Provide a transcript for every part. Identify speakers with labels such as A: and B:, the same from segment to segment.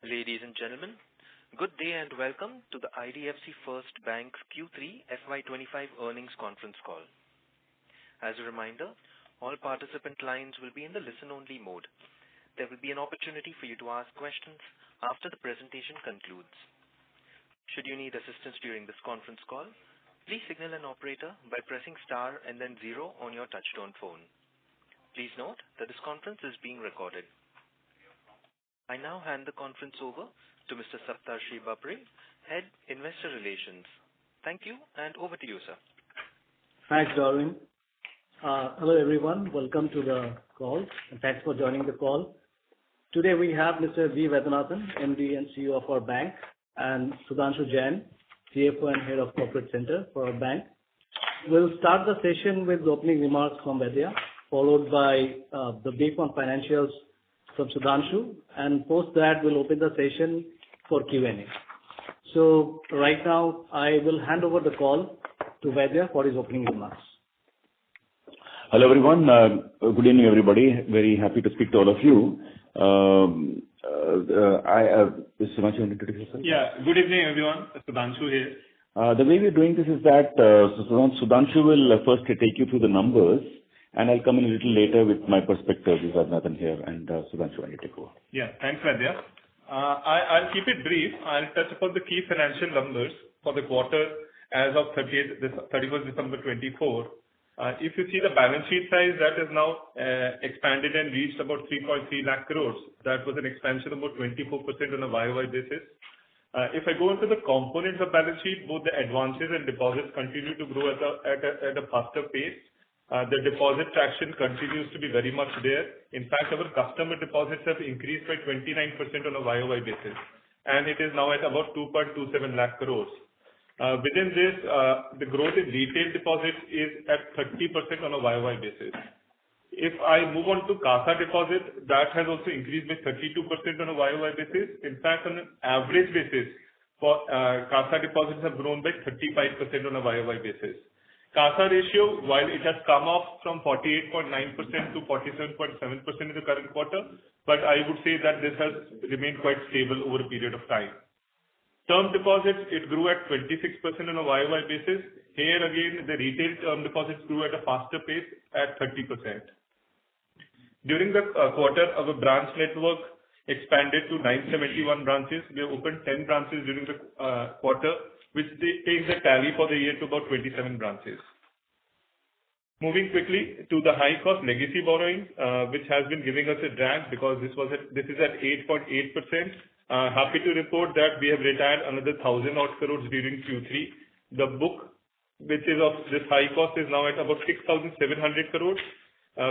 A: Ladies and gentlemen, good day and welcome to the IDFC First Bank's Q3 FY25 earnings conference call. As a reminder, all participant lines will be in the listen-only mode. There will be an opportunity for you to ask questions after the presentation concludes. Should you need assistance during this conference call, please signal an operator by pressing star and then 0 on your touchtone phone. Please note that this conference is being recorded. I now hand the conference over to Mr. Saptarshi Bapri, Head Investor Relations. Thank you, and over to you, sir.
B: Thanks, Darwin. Hello, everyone. Welcome to the call, and thanks for joining the call. Today we have Mr. V. Vaidyanathan, MD and CEO of our bank, and Sudhanshu Jain, CFO and Head of Corporate Center for our bank. We'll start the session with opening remarks from Vaidya, followed by the brief on financials from Sudhanshu, and post that we'll open the session for Q&A. So right now I will hand over the call to Vaidya for his opening remarks.
C: Hello everyone, good evening everybody. Very happy to speak to all of you. Is Sudhanshu going to introduce yourself?
D: Yeah, good evening everyone. Sudhanshu here.
C: The way we're doing this is that Sudhanshu will first take you through the numbers, and I'll come in a little later with my perspective. This is Nathan here, and Sudhanshu, will you take over?
D: Yeah, thanks, Vaidya. I'll keep it brief. I'll touch upon the key financial numbers for the quarter as of 31st December 24. If you see the balance sheet size, that is now expanded and reached about 3.3 lakh crores. That was an expansion of about 24% on a YOY basis. If I go into the components of balance sheet, both the advances and deposits continue to grow at a faster pace. The deposit traction continues to be very much there. In fact, our customer deposits have increased by 29% on a YOY basis, and it is now at about 2.27 lakh crores. Within this, the growth in retail deposits is at 30% on a YOY basis. If I move on to CASA deposit, that has also increased by 32% on a YOY basis. In fact, on an average basis, for CASA deposits have grown by 35% on a YOY basis. CASA ratio, while it has come off from 48.9% to 47.7% in the current quarter, but I would say that this has remained quite stable over a period of time. Term deposits, it grew at 26% on a YOY basis. Here again, the retail term deposits grew at a faster pace at 30%. During the quarter, our branch network expanded to 971 branches. We have opened 10 branches during the quarter, which takes the tally for the year to about 27 branches. Moving quickly to the high cost legacy borrowing, which has been giving us a drag because this is at 8.8%. Happy to report that we have retired another 1,000 odd crores during Q3. The book, which is of this high cost, is now at about 6,700 crores.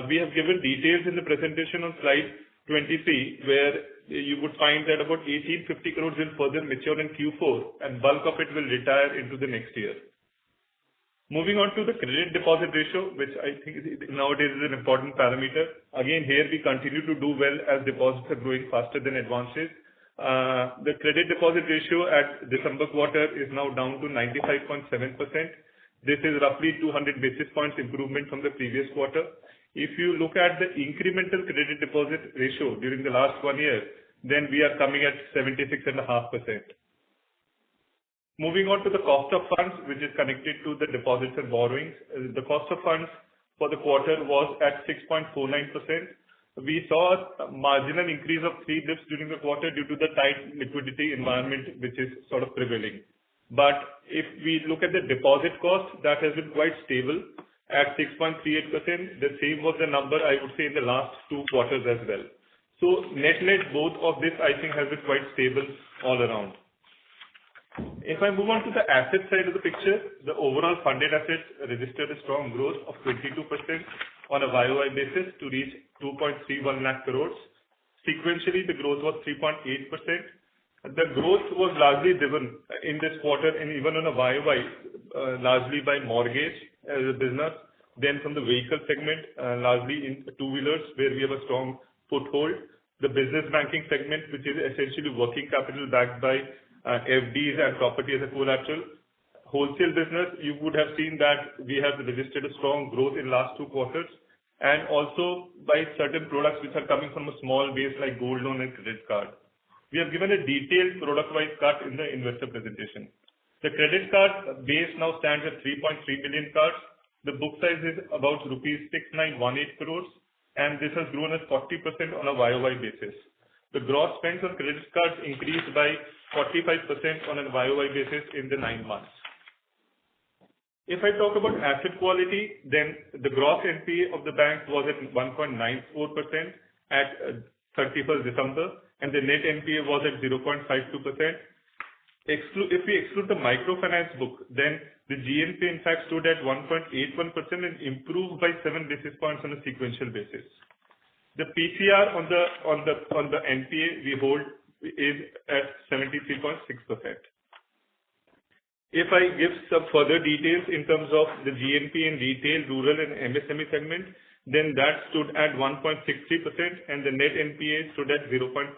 D: We have given details in the presentation on slide 23, where you would find that about 1,850 crores will further mature in Q4, and bulk of it will retire into the next year. Moving on to the credit deposit ratio, which I think nowadays is an important parameter. Again, here we continue to do well as deposits are growing faster than advances. The credit deposit ratio at December quarter is now down to 95.7%. This is roughly 200 basis points improvement from the previous quarter. If you look at the incremental credit deposit ratio during the last 1 year, then we are coming at 76.5%. Moving on to the cost of funds, which is connected to the deposits and borrowings. The cost of funds for the quarter was at 6.49%. We saw a marginal increase of 3 bps during the quarter due to the tight liquidity environment, which is sort of prevailing. But if we look at the deposit cost, that has been quite stable at 6.38%. The same was the number I would say in the last 2 quarters as well. So net both of this I think has been quite stable all around. If I move on to the asset side of the picture, the overall funded assets registered a strong growth of 22% on a YOY basis to reach 2.31 lakh crores. Sequentially, the growth was 3.8%. The growth was largely driven in this quarter and even on a YOY, largely by mortgage as a business, then from the vehicle segment, largely in two-wheelers where we have a strong foothold. The business banking segment, which is essentially working capital backed by FDs and property as a collateral. Wholesale business, you would have seen that we have registered a strong growth in last 2 quarters, and also by certain products which are coming from a small base like gold loan and credit card. We have given a detailed product-wise cut in the investor presentation. The credit card base now stands at 3.3 million cards. The book size is about rupees 6918 crores, and this has grown at 40% on a YOY basis. The gross spends on credit cards increased by 45% on a YOY basis in the 9 months. If I talk about asset quality, then the gross NPA of the bank was at 1.94% at 31st December, and the net NPA was at 0.52%. If we exclude the microfinance book, then the GNPA in fact stood at 1.81% and improved by 7 basis points on a sequential basis. The PCR on the NPA we hold is at 73.6%. If I give some further details in terms of the GNPA in retail, rural and MSME segment, then that stood at 1.63% and the net NPA stood at 0.59%.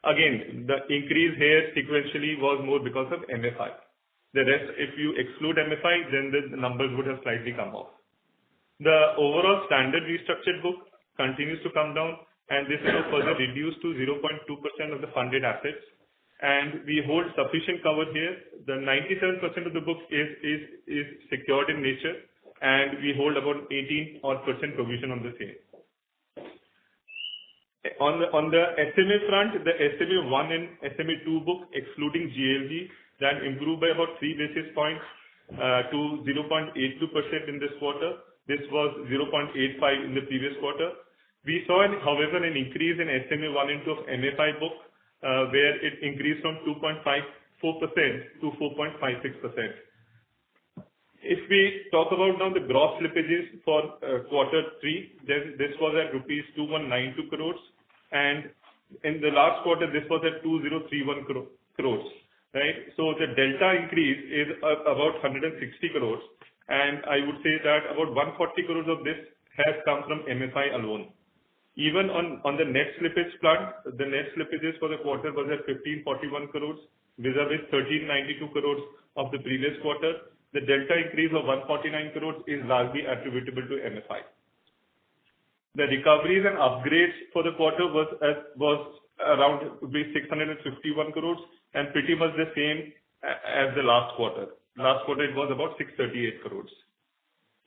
D: Again, the increase here sequentially was more because of MFI. The rest, if you exclude MFI, then the numbers would have slightly come off. The overall standard restructured book continues to come down, and this is further reduced to 0.2% of the funded assets. And we hold sufficient cover here. The 97% of the book is secured in nature, and we hold about 18% provision on the same. On the SMA front, the SMA 1 and SMA 2 book, excluding GLG, that improved by about 3 basis points to 0.82% in this quarter. This was 0.85 in the previous quarter. We saw, however, an increase in SMA 1 and 2 of MFI book, where it increased from 2.54% to 4.56%. If we talk about now the gross slippages for quarter 3, then this was at rupees 2192 crores, and in the last quarter this was at 2031 crores, right? So the delta increase is about 160 crores, and I would say that about 140 crores of this has come from MFI alone. Even on the net slippage front, the net slippages for the quarter was at 1541 crores, vis-a-vis 1392 crores of the previous quarter. The delta increase of 149 crores is largely attributable to MFI. The recoveries and upgrades for the quarter was around 651 crores and pretty much the same as the last quarter. Last quarter it was about 638 crores.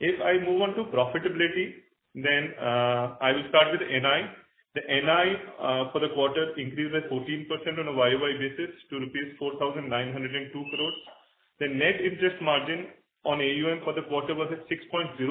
D: If I move on to profitability, then I will start with NI. The NI for the quarter increased by 14% on a YOY basis to rupees 4,902 crores. The net interest margin on AUM for the quarter was at 6.04%.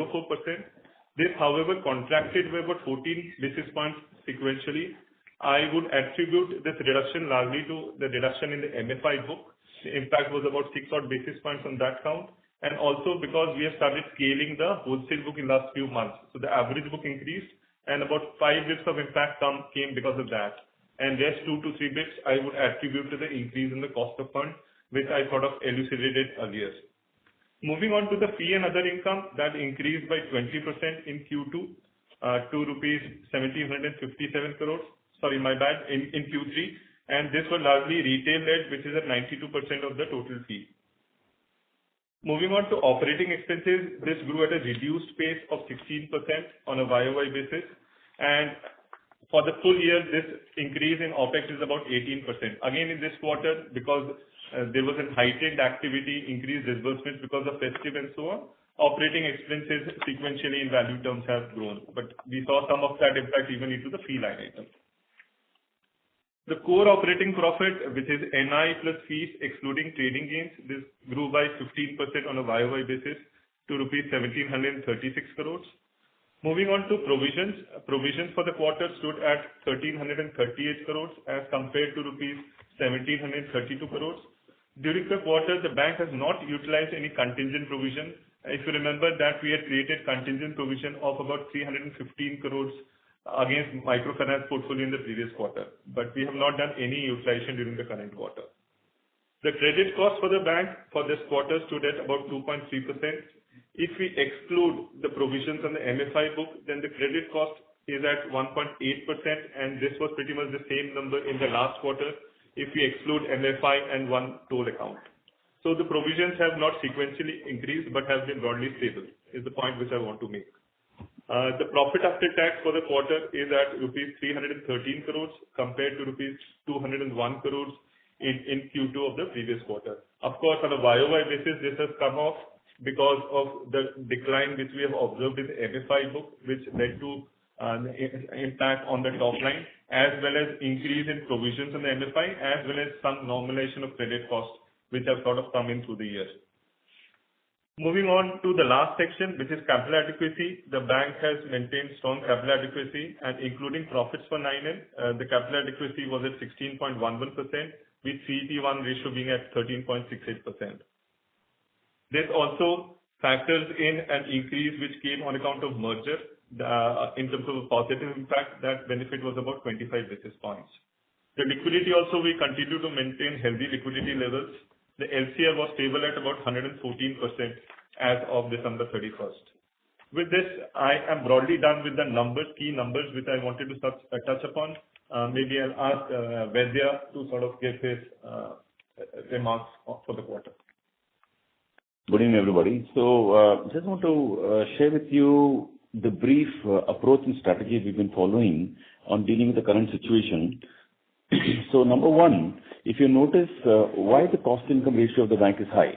D: This, however, contracted by about 14 basis points sequentially. I would attribute this reduction largely to the reduction in the MFI book. The impact was about 6 odd basis points on that count, and also because we have started scaling the wholesale book in last few months. So the average book increased, and about 5 bits of impact came because of that. And rest 2 to 3 bits I would attribute to the increase in the cost of funds, which I sort of elucidated earlier. Moving on to the fee and other income, that increased by 20% in Q2 to rupees 1,757 crores. Sorry, my bad, in Q3. And this was largely retail-led, which is at 92% of the total fee. Moving on to operating expenses, this grew at a reduced pace of 16% on a YOY basis. And for the full year, this increase in OPEX is about 18%. Again, in this quarter, because there was a heightened activity, increased disbursements because of festive and so on, operating expenses sequentially in value terms have grown. But we saw some of that impact even into the fee line item. The core operating profit, which is NI plus fees excluding trading gains, this grew by 15% on a YOY basis to rupees 1,736 crores. Moving on to provisions. Provisions for the quarter stood at 1,338 crores as compared to rupees 1,732 crores. During the quarter, the bank has not utilized any contingent provision. If you remember that we had created contingent provision of about 315 crores against microfinance portfolio in the previous quarter, but we have not done any utilization during the current quarter. The credit cost for the bank for this quarter stood at about 2.3%. If we exclude the provisions on the MFI book, then the credit cost is at 1.8%, and this was pretty much the same number in the last quarter if we exclude MFI and one toll account. So the provisions have not sequentially increased but have been broadly stable, is the point which I want to make. The profit after tax for the quarter is at rupees 313 crores compared to rupees 201 crores in Q2 of the previous quarter. Of course, on a YOY basis, this has come off because of the decline which we have observed in the MFI book, which led to impact on the top line, as well as increase in provisions in the MFI, as well as some normalization of credit costs, which have sort of come in through the year. Moving on to the last section, which is capital adequacy. The bank has maintained strong capital adequacy, and including profits for 9M, the capital adequacy was at 16.11%, with CET1 ratio being at 13.68%. This also factors in an increase which came on account of merger. In terms of a positive impact, that benefit was about 25 basis points. The liquidity also, we continue to maintain healthy liquidity levels. The LCR was stable at about 114% as of December 31st. With this, I am broadly done with the key numbers which I wanted to touch upon. Maybe I'll ask Vaidya to sort of give his remarks for the quarter.
C: Good evening, everybody. So, just want to share with you the brief approach and strategy we've been following on dealing with the current situation. So, number one, if you notice why the cost-income ratio of the bank is high.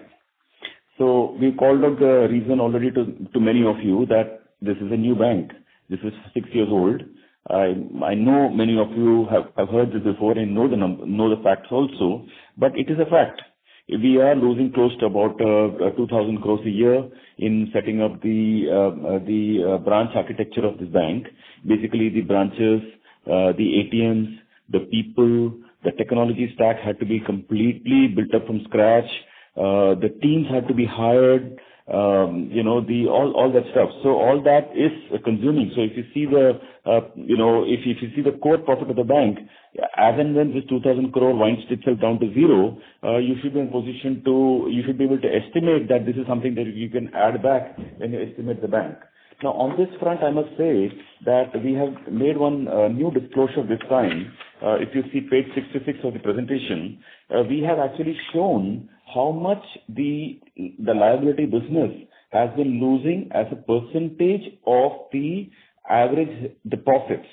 C: So, we called out the reason already to many of you that this is a new bank. This is 6 years old. I know many of you have heard this before and know the facts also, but it is a fact. We are losing close to about 2,000 crores a year in setting up the branch architecture of this bank. Basically, the branches, the ATMs, the people, the technology stack had to be completely built up from scratch. The teams had to be hired. All that stuff. So all that is consuming. So if you see if you see the core profit of the bank, as and when this 2,000 crore winds itself down to zero, you should be in position you should be able to estimate that this is something that you can add back when you estimate the bank. Now, on this front, I must say that we have made one new disclosure this time. If you see page 66 of the presentation, we have actually shown how much the liability business has been losing as a percentage of the average deposits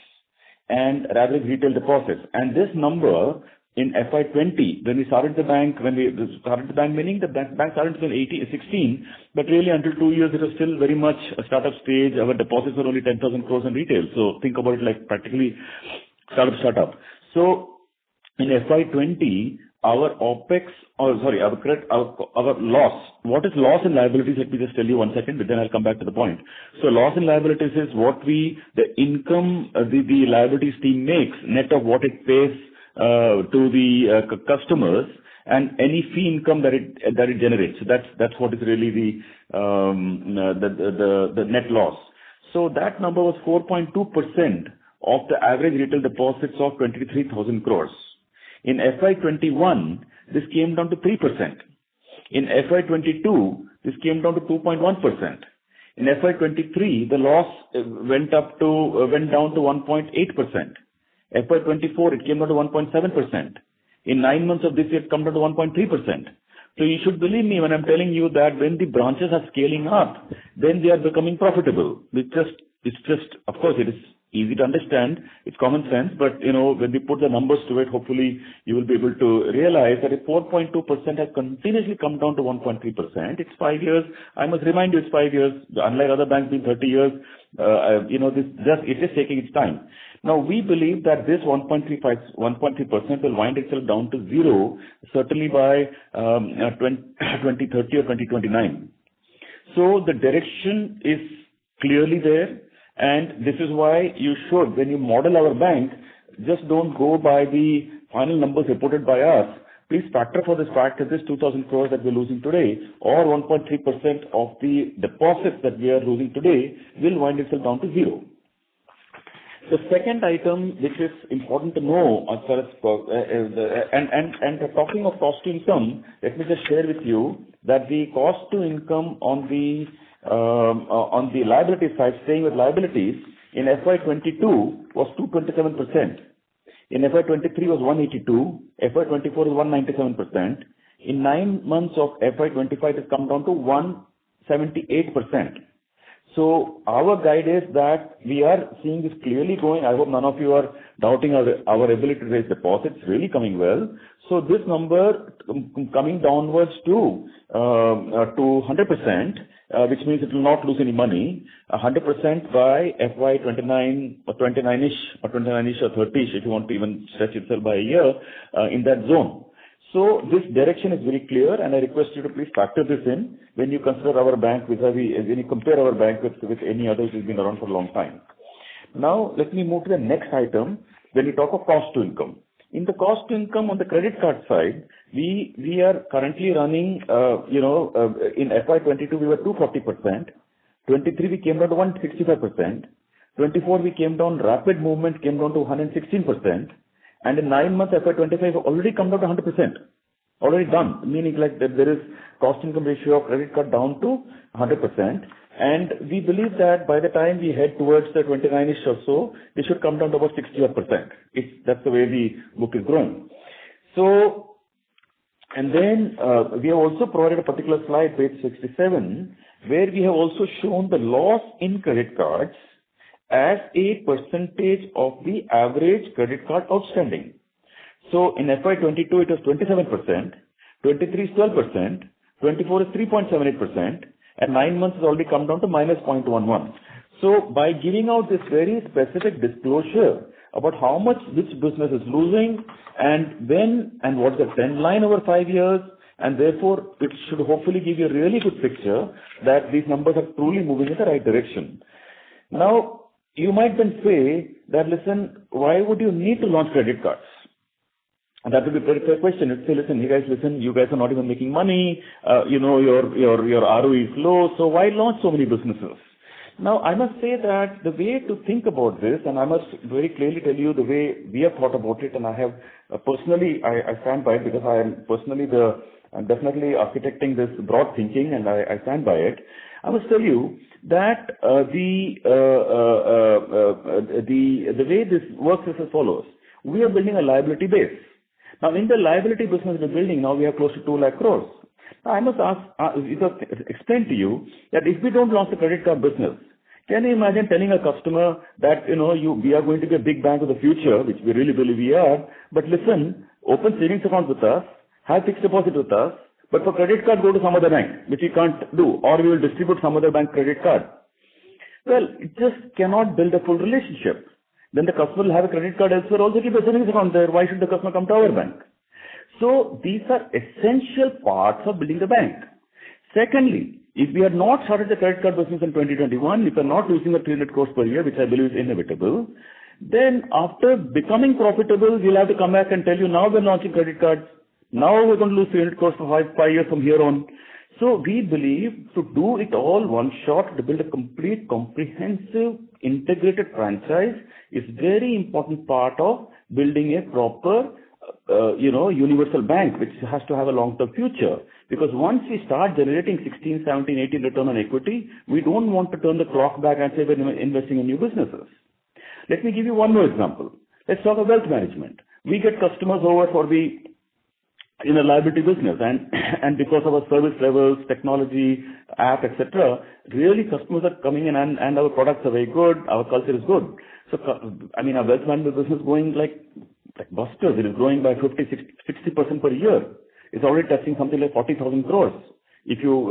C: and average retail deposits. And this number in FY20, when we started the bank, meaning the bank started in 16, but really until 2 years, it was still very much a startup stage. Our deposits were only 10,000 crores in retail. So think about it like practically startup. So in FY20, our OPEX, our loss. What is loss in liabilities? Let me just tell you 1 second, but then I'll come back to the point. So loss in liabilities is the income the liabilities team makes, net of what it pays to the customers, and any fee income that it generates. So that's what is really the net loss. So that number was 4.2% of the average retail deposits of 23,000 crores. In FY21, this came down to 3%. In FY22, this came down to 2.1%. In FY23, the loss went down to 1.8%. FY24, it came down to 1.7%. In 9 months of this year, it come down to 1.3%. So you should believe me when I'm telling you that when the branches are scaling up, then they are becoming profitable. It's just, of course, it is easy to understand. It's common sense, but when we put the numbers to it, hopefully you will be able to realize that if 4.2% has continuously come down to 1.3%, it's 5 years. I must remind you, it's 5 years. Unlike other banks being 30 years, it is taking its time. Now, we believe that this 1.3% will wind itself down to zero, certainly by 2030 or 2029. So the direction is clearly there. And this is why you should, when you model our bank, just don't go by the final numbers reported by us. Please factor for this fact that this 2,000 crores that we're losing today, or 1.3% of the deposits that we are losing today, will wind itself down to zero. The second item, which is important to know as far as talking of cost to income, let me just share with you that the cost to income on the liability side, staying with liabilities, in FY22 was 227%. In FY23 was 182. FY24 was 197%. In 9 months of FY25, it has come down to 178%. So our guide is that we are seeing this clearly going. I hope none of you are doubting our ability to raise deposits, really coming well. So this number coming downwards to 100%, which means it will not lose any money, 100% by FY 29 or 29-ish or 29-ish or 30-ish, if you want to even stretch itself by a year, in that zone. So this direction is very clear, and I request you to please factor this in when you consider our bank vis-a-vis, when you compare our bank with any others who's been around for a long time. Now, let me move to the next item when we talk of cost to income. In the cost to income on the credit card side, we are currently running, in FY 22 we were 240%, 23 we came down to 165%, 24 we came down, rapid movement came down to 116%, and in 9 months FY 25 already come down to 100%. Already done, meaning like that there is cost income ratio of credit card down to 100%. And we believe that by the time we head towards the 29-ish or so, they should come down to about 60%. That's the way the book is growing. So, and then we have also provided a particular slide, page 67, where we have also shown the loss in credit cards as a percentage of the average credit card outstanding. So in FY 22 it was 27%, 23 is 12%, 24 is 3.78%, and 9 months has already come down to minus 0.11. So by giving out this very specific disclosure about how much which business is losing and when and what's the trend line over 5 years, and therefore it should hopefully give you a really good picture that these numbers are truly moving in the right direction. Now, you might then say that, listen, why would you need to launch credit cards? And that would be a very fair question. You'd say, listen, you guys are not even making money, your ROE is low, so why launch so many businesses? Now, I must say that the way to think about this, and I must very clearly tell you the way we have thought about it, and I have personally, I stand by it because I am personally I'm definitely architecting this broad thinking, and I stand by it. I must tell you that the way this works is as follows. We are building a liability base. Now, in the liability business we're building, now we have close to 2 lakh crores. Now, I must explain to you that if we don't launch the credit card business, can you imagine telling a customer that, we are going to be a big bank of the future, which we really believe we are, but listen, open savings account with us, have fixed deposit with us, but for credit card, go to some other bank, which you can't do, or we will distribute some other bank credit card. Well, it just cannot build a full relationship. Then the customer will have a credit card elsewhere, also keep a savings account there. Why should the customer come to our bank? So these are essential parts of building the bank. Secondly, if we had not started the credit card business in 2021, if we are not losing the 300 crores per year, which I believe is inevitable, then after becoming profitable, we'll have to come back and tell you, now we're launching credit cards. Now we're going to lose 300 crores for 5 years from here on. So we believe to do it all one shot, to build a complete, comprehensive, integrated franchise is very important part of building a proper, universal bank, which has to have a long-term future. Because once we start generating 16, 17, 18 return on equity, we don't want to turn the clock back and say we're investing in new businesses. Let me give you one more example. Let's talk about wealth management. We get customers over for in a liability business, and because of our service levels, technology, app, etc., really customers are coming in and our products are very good, our culture is good. So, our wealth management business is going like busters. It is growing by 50-60% per year. It's already touching something like 40,000 crores. If you,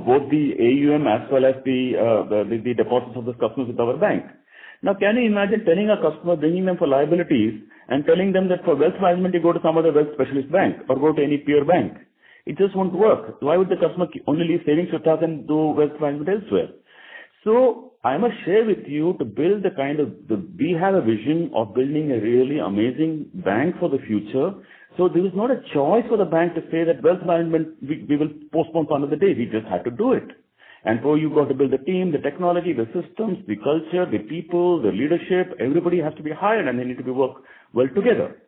C: both the AUM as well as the deposits of the customers with our bank. Now, can you imagine telling a customer, bringing them for liabilities and telling them that for wealth management, you go to some other wealth specialist bank or go to any peer bank? It just won't work. Why would the customer only leave savings with us and do wealth management elsewhere? So I must share with you to build we have a vision of building a really amazing bank for the future. So there is not a choice for the bank to say that wealth management, we will postpone for another day. We just have to do it. And so you've got to build the team, the technology, the systems, the culture, the people, the leadership. Everybody has to be hired and they need to work well together.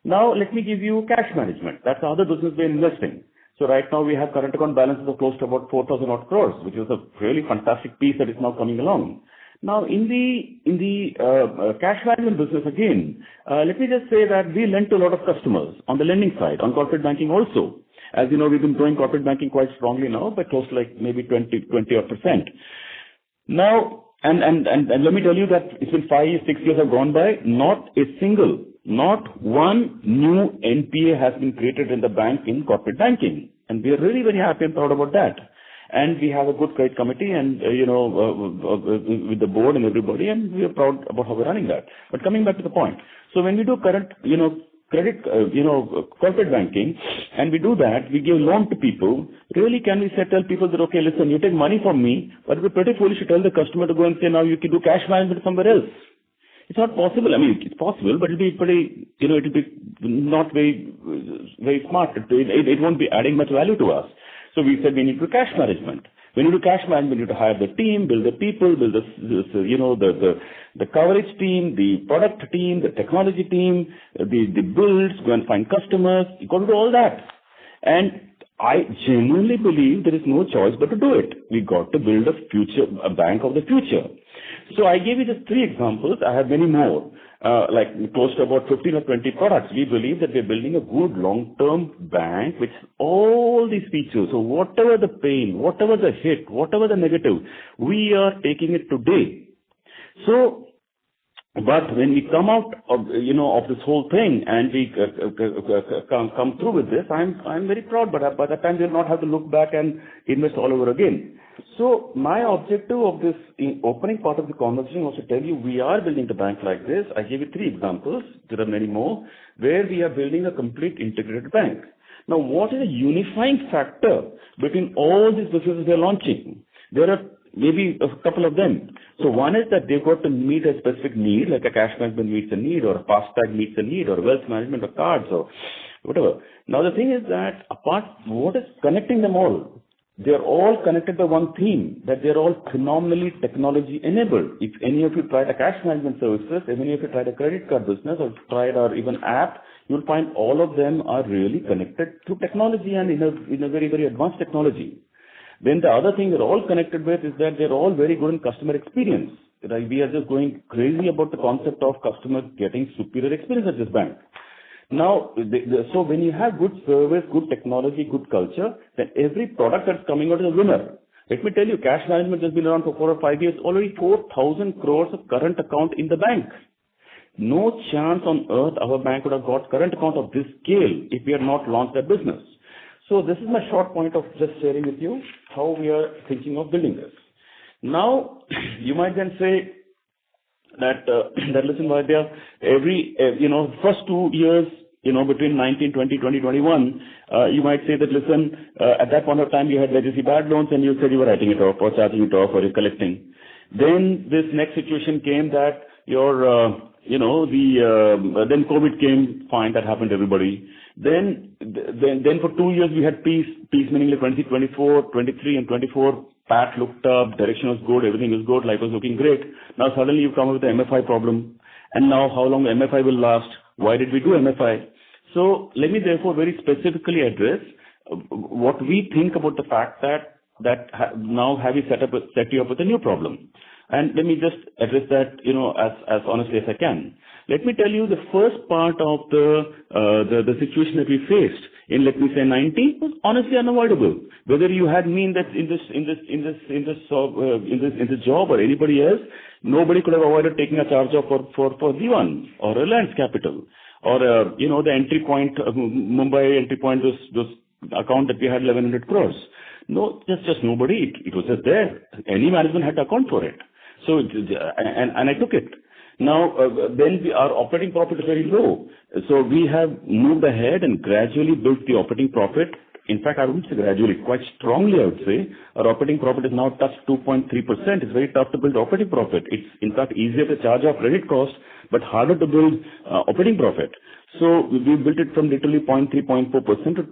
C: Now, let me give you cash management. That's the other business we're investing. So right now we have current account balances of close to about 4,000 odd crores, which is a really fantastic piece that is now coming along. Now, in the cash management business again, let me just say that we lend to a lot of customers on the lending side, on corporate banking also. As you know, we've been growing corporate banking quite strongly now, by close to like maybe 20%. Now, and let me tell you that it's been 5-6 years have gone by, not one new NPA has been created in the bank in corporate banking. And we are really very happy and proud about that. And we have a good credit committee and, with the board and everybody, and we are proud about how we're running that. But coming back to the point. So when we do current, credit, corporate banking, and we do that, we give loan to people, really can we tell people that, okay, listen, you take money from me, but we're pretty foolish to tell the customer to go and say, now you can do cash management somewhere else. It's not possible. I mean, it's possible, but it'll be pretty, it'll be not very, very smart. It won't be adding much value to us. So we said we need to do cash management. When you do cash management, you need to hire the team, build the people, build the coverage team, the product team, the technology team, the builds, go and find customers. You got to do all that. And I genuinely believe there is no choice but to do it. We got to build a bank of the future. So I gave you just 3 examples. I have many more, like close to about 15 or 20 products. We believe that we're building a good long-term bank with all these features. So whatever the pain, whatever the hit, whatever the negative, we are taking it today. So, but when we come out of, of this whole thing and we come through with this, I'm very proud, but by that time we'll not have to look back and invest all over again. So my objective of this opening part of the conversation was to tell you we are building the bank like this. I gave you 3 examples. There are many more where we are building a complete integrated bank. Now, what is a unifying factor between all these businesses we are launching? There are maybe a couple of them. So one is that they've got to meet a specific need, like a cash management meets a need, or a FASTag meets a need, or wealth management or cards or whatever. Now the thing is that what is connecting them all? They're all connected by one theme, that they're all phenomenally technology enabled. If any of you tried a cash management services, if any of you tried a credit card business or tried or even app, you'll find all of them are really connected through technology and in a very, very advanced technology. Then the other thing they're all connected with is that they're all very good in customer experience. Right? We are just going crazy about the concept of customers getting superior experience at this bank. Now, so when you have good service, good technology, good culture, then every product that's coming out is a winner. Let me tell you, cash management has been around for 4 or 5 years, already 4,000 crores of current account in the bank. No chance on earth our bank would have got current account of this scale if we had not launched that business. So this is my short point of just sharing with you how we are thinking of building this. Now, you might then say, that listen, Vaidya, first 2 years, between 19, 20, 20, 21, you might say that, listen, at that point of time you had legacy bad loans and you said you were writing it off or charging it off or you're collecting. Then this next situation came that then COVID came, fine, that happened to everybody. Then for 2 years we had peace meaning like 20, 24, 23 and 24. Pat looked up, direction was good, everything was good, life was looking great. Now suddenly you come up with the MFI problem. And now how long the MFI will last? Why did we do MFI? So let me therefore very specifically address what we think about the fact that now have we set you up with a new problem. And let me just address that, as honestly as I can. Let me tell you the first part of the situation that we faced in, let me say, 90 was honestly unavoidable. Whether you had me in this job or anybody else, nobody could have avoided taking a charge off for V1 or Reliance Capital or the entry point, Mumbai entry point, those account that we had 1,100 crores. No, just nobody. It was just there. Any management had to account for it. So and I took it. Now, then our operating profit is very low. So we have moved ahead and gradually built the operating profit. In fact, I wouldn't say gradually, quite strongly, I would say. Our operating profit has now touched 2.3%. It's very tough to build operating profit. It's, in fact, easier to charge off credit cost, but harder to build operating profit. So we built it from literally 0.3, 0.4% to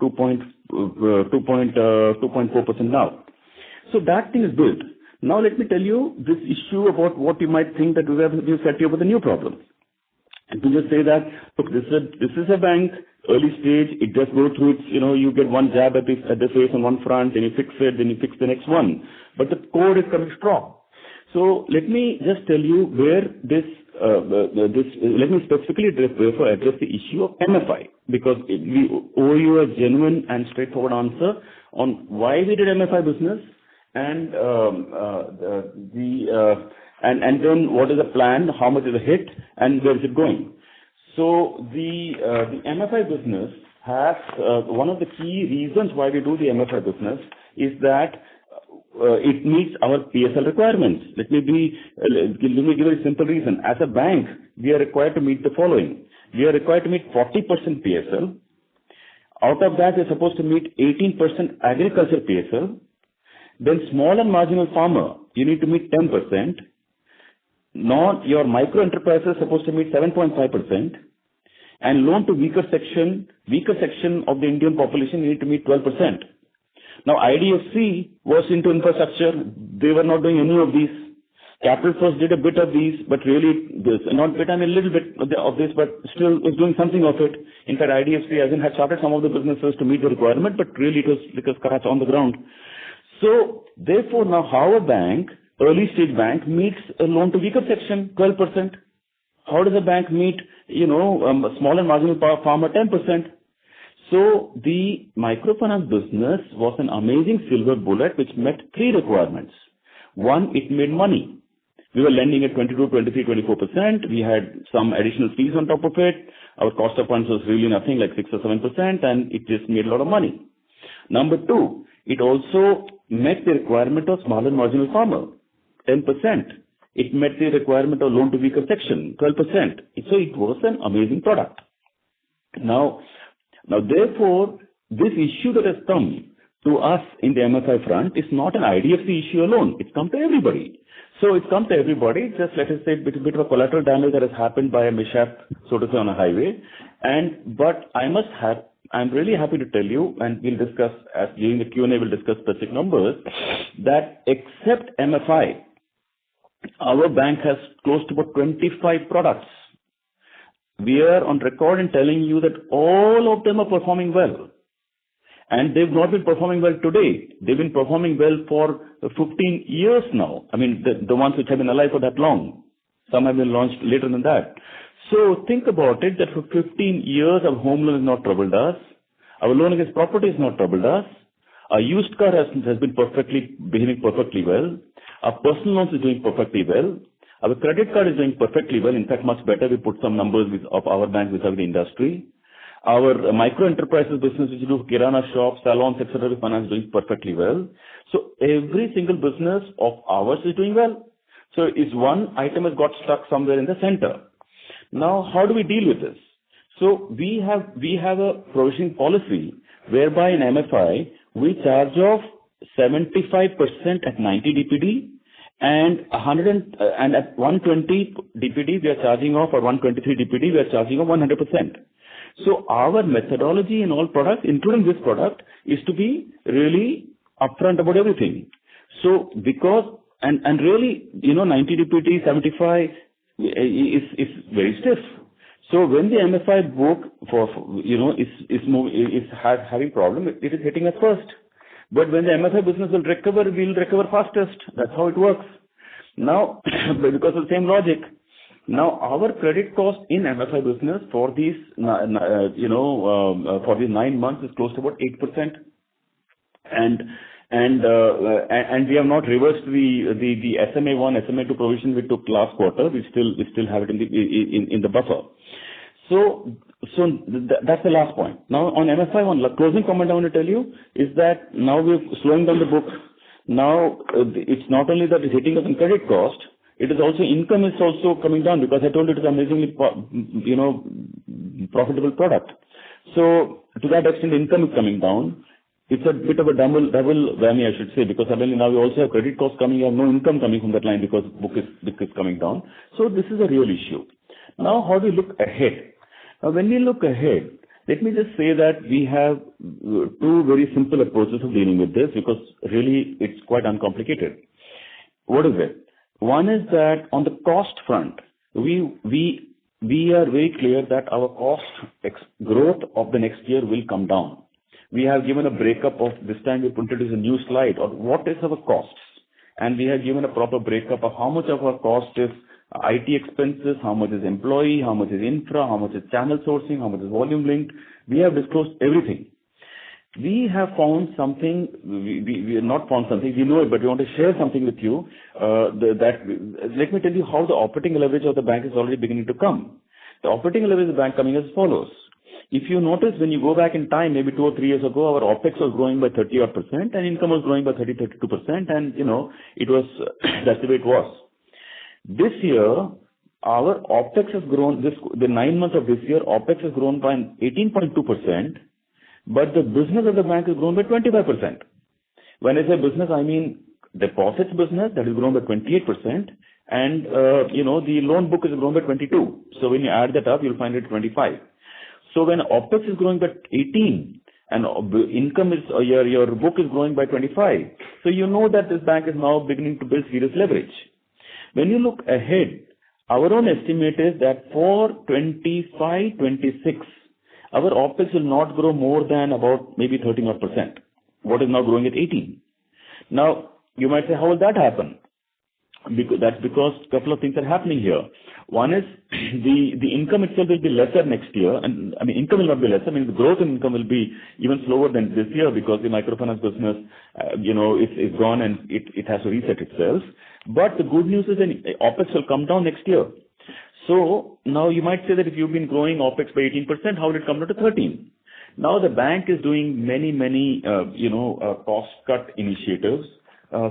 C: 2.4% now. So that thing is built. Now let me tell you this issue about what you might think that we've set you up with a new problem. And to just say that, look, this is a bank, early stage, it just goes through its, you get one jab at the face on one front, then you fix it, then you fix the next one. But the core is coming strong. So let me just tell you where let me specifically address the issue of MFI, because we owe you a genuine and straightforward answer on why we did MFI business and then what is the plan, how much is the hit, and where is it going. So the MFI business has one of the key reasons why we do the MFI business is that it meets our PSL requirements. Let me give you a simple reason. As a bank, we are required to meet the following. We are required to meet 40% PSL. Out of that, we are supposed to meet 18% agriculture PSL. Then small and marginal farmer, you need to meet 10%. Your micro enterprise is supposed to meet 7.5%. And loan to weaker section of the Indian population, you need to meet 12%. Now, IDFC was into infrastructure. They were not doing any of these. Capital First did a bit of these, but really, not bit, I mean a little bit of this, but still was doing something of it. In fact, IDFC had started some of the businesses to meet the requirement, but really it was like a scratch on the ground. So, therefore, now how a bank, early stage bank, meets a loan to weaker section, 12%. How does a bank meet, small and marginal farmer, 10%? So the microfinance business was an amazing silver bullet which met three requirements. One, it made money. We were lending at 22, 23, 24%. We had some additional fees on top of it. Our cost of funds was really nothing, like 6 or 7%, and it just made a lot of money. Number two, it also met the requirement of small and marginal farmer, 10%. It met the requirement of loan to weaker section, 12%. So it was an amazing product. Now, therefore, this issue that has come to us in the MFI front is not an IDFC issue alone. It's come to everybody. So it's come to everybody. Just let us say a bit of a collateral damage that has happened by a mishap, so to say, on a highway. But I'm really happy to tell you, and we'll discuss, as during the Q&A, we'll discuss specific numbers, that except MFI, our bank has close to about 25 products. We are on record in telling you that all of them are performing well. And they've not been performing well today. They've been performing well for 15 years now. I mean, the ones which have been alive for that long. Some have been launched later than that. So think about it, that for 15 years our home loan has not troubled us. Our loan against property has not troubled us. Our used car has been behaving perfectly well. Our personal loans is doing perfectly well. Our credit card is doing perfectly well. In fact, much better. We put some numbers of our bank vis-a-vis the industry. Our micro enterprises business, which do kirana shops, salons, etc., we finance doing perfectly well. So every single business of ours is doing well. So it's one item has got stuck somewhere in the center. Now, how do we deal with this? So we have a provisioning policy whereby in MFI we charge off 75% at 90 DPD and at 120 DPD we are charging off, or 123 DPD we are charging off 100%. So our methodology in all products, including this product, is to be really upfront about everything. So because, and really, 90 DPD, 75 is very stiff. So when the MFI book is having problem, it is hitting us first. But when the MFI business will recover, we'll recover fastest. That's how it works. Now, because of the same logic, now our credit cost in MFI business for these, for these 9 months is close to about 8%. And we have not reversed the SMA1, SMA2 provision we took last quarter. We still have it in the buffer. So that's the last point. Now on MFI, one closing comment I want to tell you is that now we're slowing down the book. Now it's not only that it's hitting us in credit cost, it is also income is also coming down, because I told you it is amazingly profitable product. So to that extent, income is coming down. It's a bit of a double whammy, I should say, because suddenly now we also have credit costs coming, you have no income coming from that line because book is coming down. So this is a real issue. Now how do we look ahead? Now when we look ahead, let me just say that we have two very simple approaches of dealing with this, because really it's quite uncomplicated. What is it? One is that on the cost front, we are very clear that our cost growth of the next year will come down. We have given a breakup of, this time we introduced a new slide on what is our costs. And we have given a proper breakup of how much of our cost is IT expenses, how much is employee, how much is infra, how much is channel sourcing, how much is volume linked. We have disclosed everything. we have found something, we have not found something, we know it, but we want to share something with you, let me tell you how the operating leverage of the bank is already beginning to come. The operating leverage of the bank coming as follows. If you notice, when you go back in time, maybe 2 or 3 years ago, our OPEX was growing by 30% and income was growing by 32%, and, it was, that's the way it was. This year, our OPEX has grown, the 9 months of this year, OPEX has grown by 18.2%, but the business of the bank has grown by 25%. When I say business, I mean deposits business, that has grown by 28%, and, the loan book has grown by 22. So when you add that up, you'll find it 25. So when OPEX is growing by 18 and income is, your book is growing by 25, so you know that this bank is now beginning to build serious leverage. When you look ahead, our own estimate is that for 25-26, our OPEX will not grow more than about maybe 13%, what is now growing at 18. Now, you might say, how will that happen? That's because a couple of things are happening here. One is the income itself will be lesser next year, and income will not be lesser. The growth in income will be even slower than this year because the microfinance business, is gone and it has to reset itself. But the good news is that OPEX will come down next year. So now you might say that if you've been growing OPEX by 18%, how did it come down to 13? Now the bank is doing many cost cut initiatives.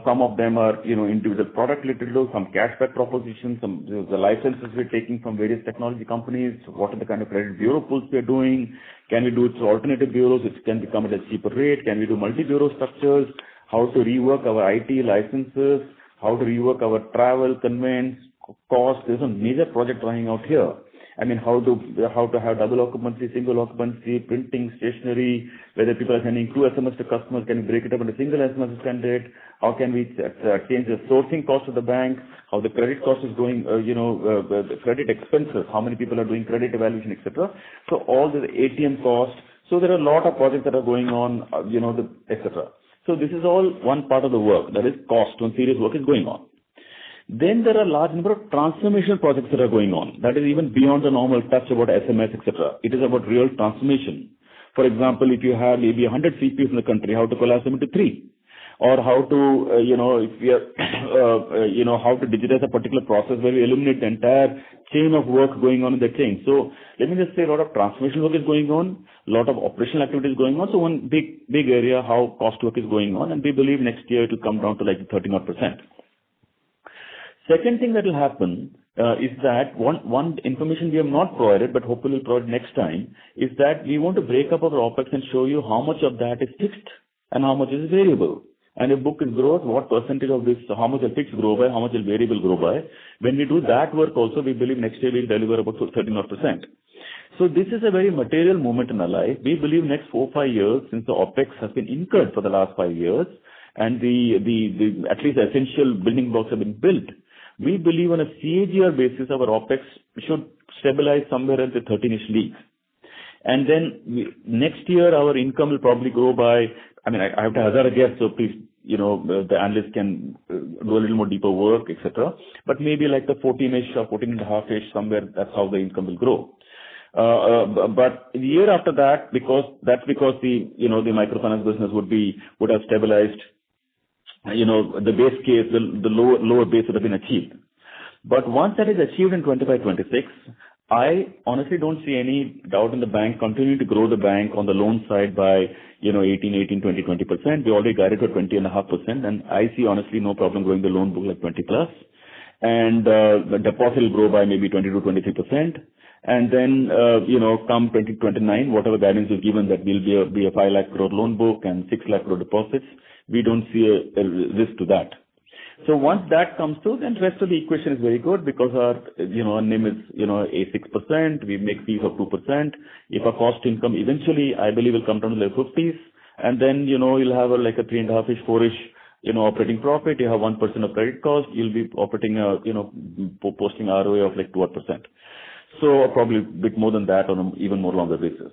C: Some of them are, individual product related, some cashback propositions, some the licenses we're taking from various technology companies. What are the kind of credit bureau pulls we're doing? Can we do it through alternative bureaus which can become at a cheaper rate? Can we do multi-bureau structures? How to rework our IT licenses? How to rework our travel, conveyance, cost? There's a major project running out here. How to have double occupancy, single occupancy, printing, stationery, whether people are sending 2 SMS to customers, can we break it up into single SMS candidate? How can we change the sourcing cost of the bank? How the credit cost is going, the credit expenses, how many people are doing credit evaluation, etc. So all the ATM cost. So there are a lot of projects that are going on, etc. So this is all one part of the work, that is cost, when serious work is going on. Then there are a large number of transformation projects that are going on. That is even beyond the normal touch about SMS, etc. It is about real transformation. For example, if you have maybe 100 CPUs in the country, how to collapse them into 3? Or how to, if we are, how to digitize a particular process where we eliminate the entire chain of work going on in the chain. So let me just say a lot of transformation work is going on, a lot of operational activity is going on. So one big area, how cost work is going on, and we believe next year it will come down to like 13%. Second thing that will happen is that one information we have not provided, but hopefully we'll provide next time, is that we want to break up our OPEX and show you how much of that is fixed and how much is variable. And if book is growth, what percentage of this, how much will fixed grow by, how much will variable grow by. When we do that work also, we believe next year we'll deliver about 13%. So this is a very material moment in our life. We believe next 4 or 5 years, since the OPEX has been incurred for the last 5 years, and the at least the essential building blocks have been built, we believe on a CAGR basis, our OPEX should stabilize somewhere at the 13-ish league. And then next year, our income will probably grow by, I have to hazard a guess, so please, the analysts can do a little more deeper work, etc. But maybe like the 14-ish or 14.5-ish, somewhere, that's how the income will grow. But the year after that, because the microfinance business would have stabilized, the base case, the lower base would have been achieved. But once that is achieved in 25-26, I honestly don't see any doubt in the bank continuing to grow the bank on the loan side by, 18, 20%. We already guided for 20.5%, and I see honestly no problem growing the loan book like 20 plus. And the deposit will grow by maybe 20 to 23%. And then, come 2029, whatever guidance is given that will be a 5 lakh crore loan book and 6 lakh crore deposits, we don't see a risk to that. So once that comes through, then rest of the equation is very good because our NIM is, a 6%, we make fees of 2%. If our cost income eventually, I believe, will come down to the 50s, and then, you'll have like a 3.5-ish, 4-ish, operating profit, you have 1% of credit cost, you'll be operating, posting ROA of like 2%. So probably a bit more than that on an even more longer basis.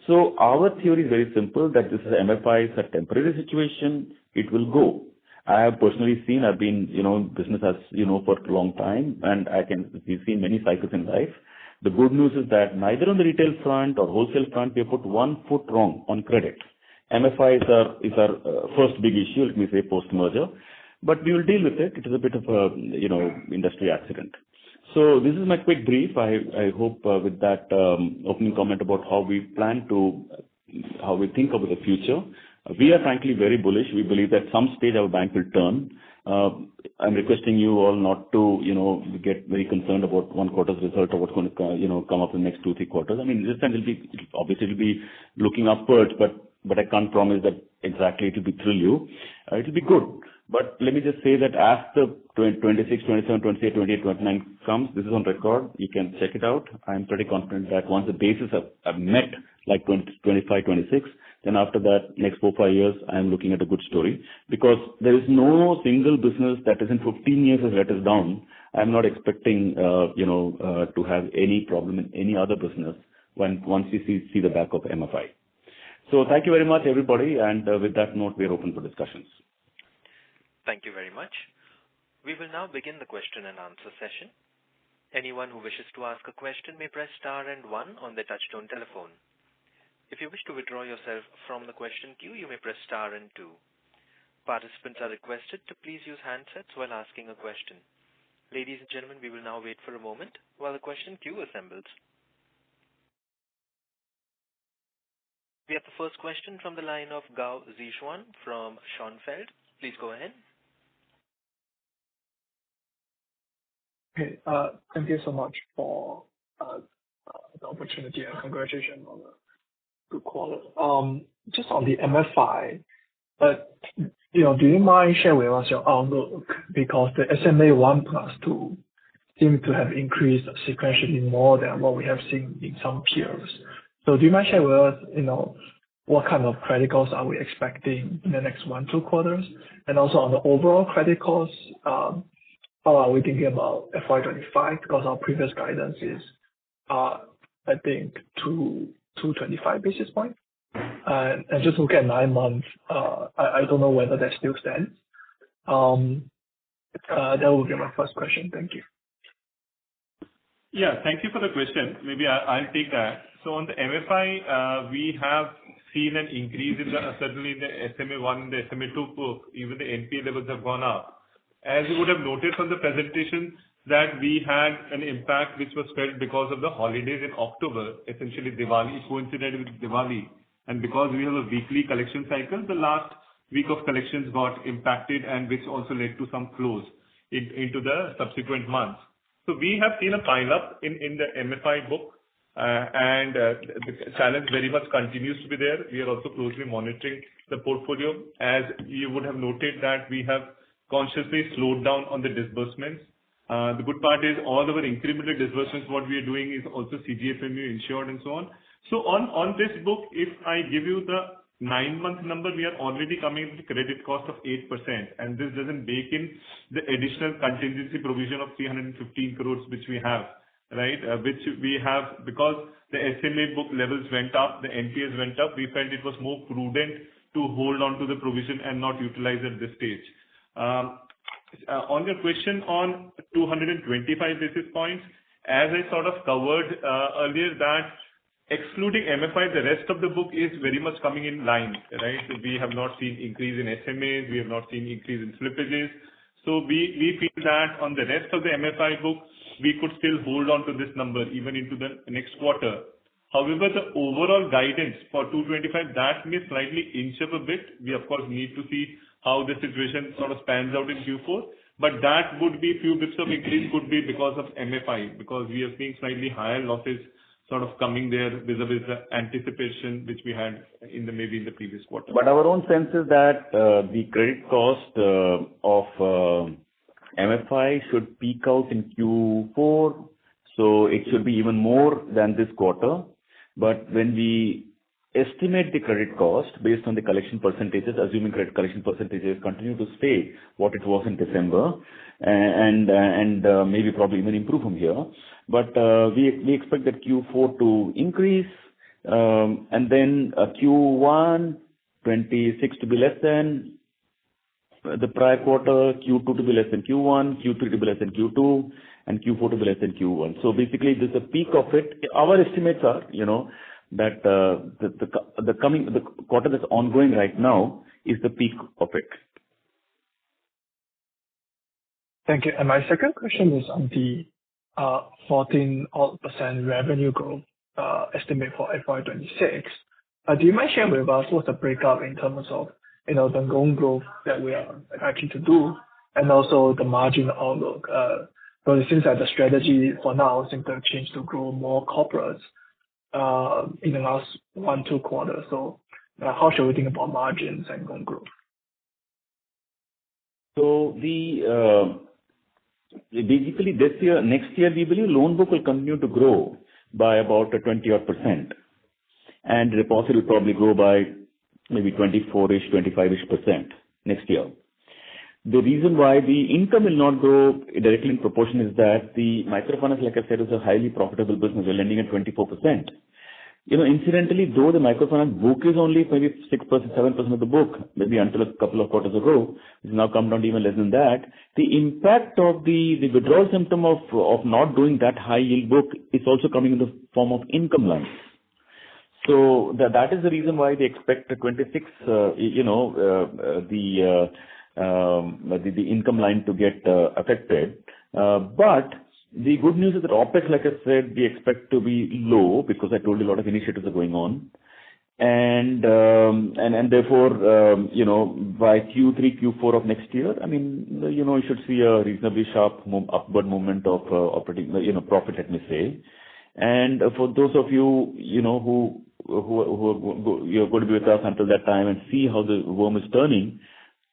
C: So our theory is very simple, that this is MFI, is a temporary situation, it will go. I have personally seen, I've been, business as, for a long time, and we've seen many cycles in life. The good news is that neither on the retail front or wholesale front, we have put one foot wrong on credit. MFI is our first big issue, let me say, post-merger. But we will deal with it. It is a bit of a, industry accident. So this is my quick brief. I hope with that opening comment about how we think about the future. We are frankly very bullish. We believe that some stage our bank will turn. I'm requesting you all not to, get very concerned about one quarter's result or what's going to, come up in the next 2-3 quarters. I mean, this time it'll be looking upwards, but I can't promise that exactly it will be thrill you. It will be good. But let me just say that as the 26, 27, 28, 28, 29 comes, this is on record. You can check it out. I'm pretty confident that once the bases are met, like 25, 26, then after that, next 4-5 years, I'm looking at a good story. Because there is no single business that is in 15 years has let us down. I'm not expecting, to have any problem in any other business once we see the back of MFI. So thank you very much, everybody. And with that note, we are open for discussions.
A: Thank you very much. We will now begin the question and answer session. Anyone who wishes to ask a question may press star and 1 on their touchtone telephone. If you wish to withdraw yourself from the question queue, you may press star and 2. Participants are requested to please use handsets while asking a question. Ladies and gentlemen, we will now wait for a moment while the question queue assembles. We have the first question from the line of Gao Zishuan from Schonfeld. Please go ahead.
E: Okay, thank you so much for the opportunity and congratulations on the good quarter. Just on the MFI, do you mind sharing with us your outlook? Because the SMA 1 plus 2 seem to have increased sequentially more than what we have seen in some peers. So do you mind sharing with us, what kind of credit costs are we expecting in the next 1-2 quarters? And also on the overall credit costs, how are we thinking about FY25? Because our previous guidance is, I think, 225 basis points. And just look at 9 months, I don't know whether that still stands. That will be my first question. Thank you.
D: Yeah, thank you for the question. Maybe I'll take that. So on the MFI, we have seen an increase certainly in the SMA 1, the SMA 2 book, even the NPA levels have gone up. As you would have noted from the presentation, that we had an impact which was felt because of the holidays in October, essentially Diwali, coincided with Diwali. And because we have a weekly collection cycle, the last week of collections got impacted and which also led to some flows into the subsequent months. So we have seen a pile up in the MFI book and the challenge very much continues to be there. We are also closely monitoring the portfolio. As you would have noted that we have consciously slowed down on the disbursements. The good part is all our incremental disbursements, what we are doing is also CGFMU insured and so on. So on this book, if I give you the 9-month number, we are already coming with a credit cost of 8%. And this doesn't bake in the additional contingency provision of 315 crores which we have, right? Which we have because the SMA book levels went up, the NPAs went up. We felt it was more prudent to hold on to the provision and not utilize at this stage. On your question on 225 basis points, as I sort of covered earlier that excluding MFI, the rest of the book is very much coming in line, right? So we have not seen increase in SMAs, we have not seen increase in slippages. So we feel that on the rest of the MFI book, we could still hold on to this number even into the next quarter. However, the overall guidance for 225, that may slightly inch up a bit. We of course need to see how the situation sort of pans out in Q4, but that would be few bits of increase could be because of MFI, because we are seeing slightly higher losses sort of coming there vis-a-vis the anticipation which we had maybe in the previous quarter.
C: But our own sense is that the credit cost of MFI should peak out in Q4, so it should be even more than this quarter. But when we estimate the credit cost based on the collection percentages, assuming credit collection percentages continue to stay what it was in December, and maybe probably even improve from here. But we expect that Q4 to increase, and then Q1 26 to be less than the prior quarter, Q2 to be less than Q1, Q3 to be less than Q2, and Q4 to be less than Q1. So basically, this is a peak of it. Our estimates are, that the quarter that's ongoing right now is the peak of it.
E: Thank you. And my second question is on the 14% revenue growth estimate for FY26. Do you mind sharing with us what's the breakup in terms of, the loan growth that we are likely to do, and also the margin outlook? But it seems that the strategy for now seems to have changed to grow more corporates in the last 1-2 quarters. So how should we think about margins and loan growth?
C: So basically next year, we believe loan book will continue to grow by about 20-odd%. And deposit will probably grow by maybe 24-ish, 25-ish% next year. The reason why the income will not grow directly in proportion is that the microfinance, like I said, is a highly profitable business. We're lending at 24%. Incidentally, though the microfinance book is only maybe 6%, 7% of the book, maybe until a couple of quarters ago, it's now come down to even less than that. The impact of the withdrawal symptom of not doing that high yield book is also coming in the form of income lines. So that is the reason why they expect 26, the income line to get affected. But the good news is that OPEX, like I said, we expect to be low because I told you a lot of initiatives are going on. And therefore, by Q3, Q4 of next year, you should see a reasonably sharp upward movement of operating, profit, let me say. And for those of you, who you're going to be with us until that time and see how the worm is turning,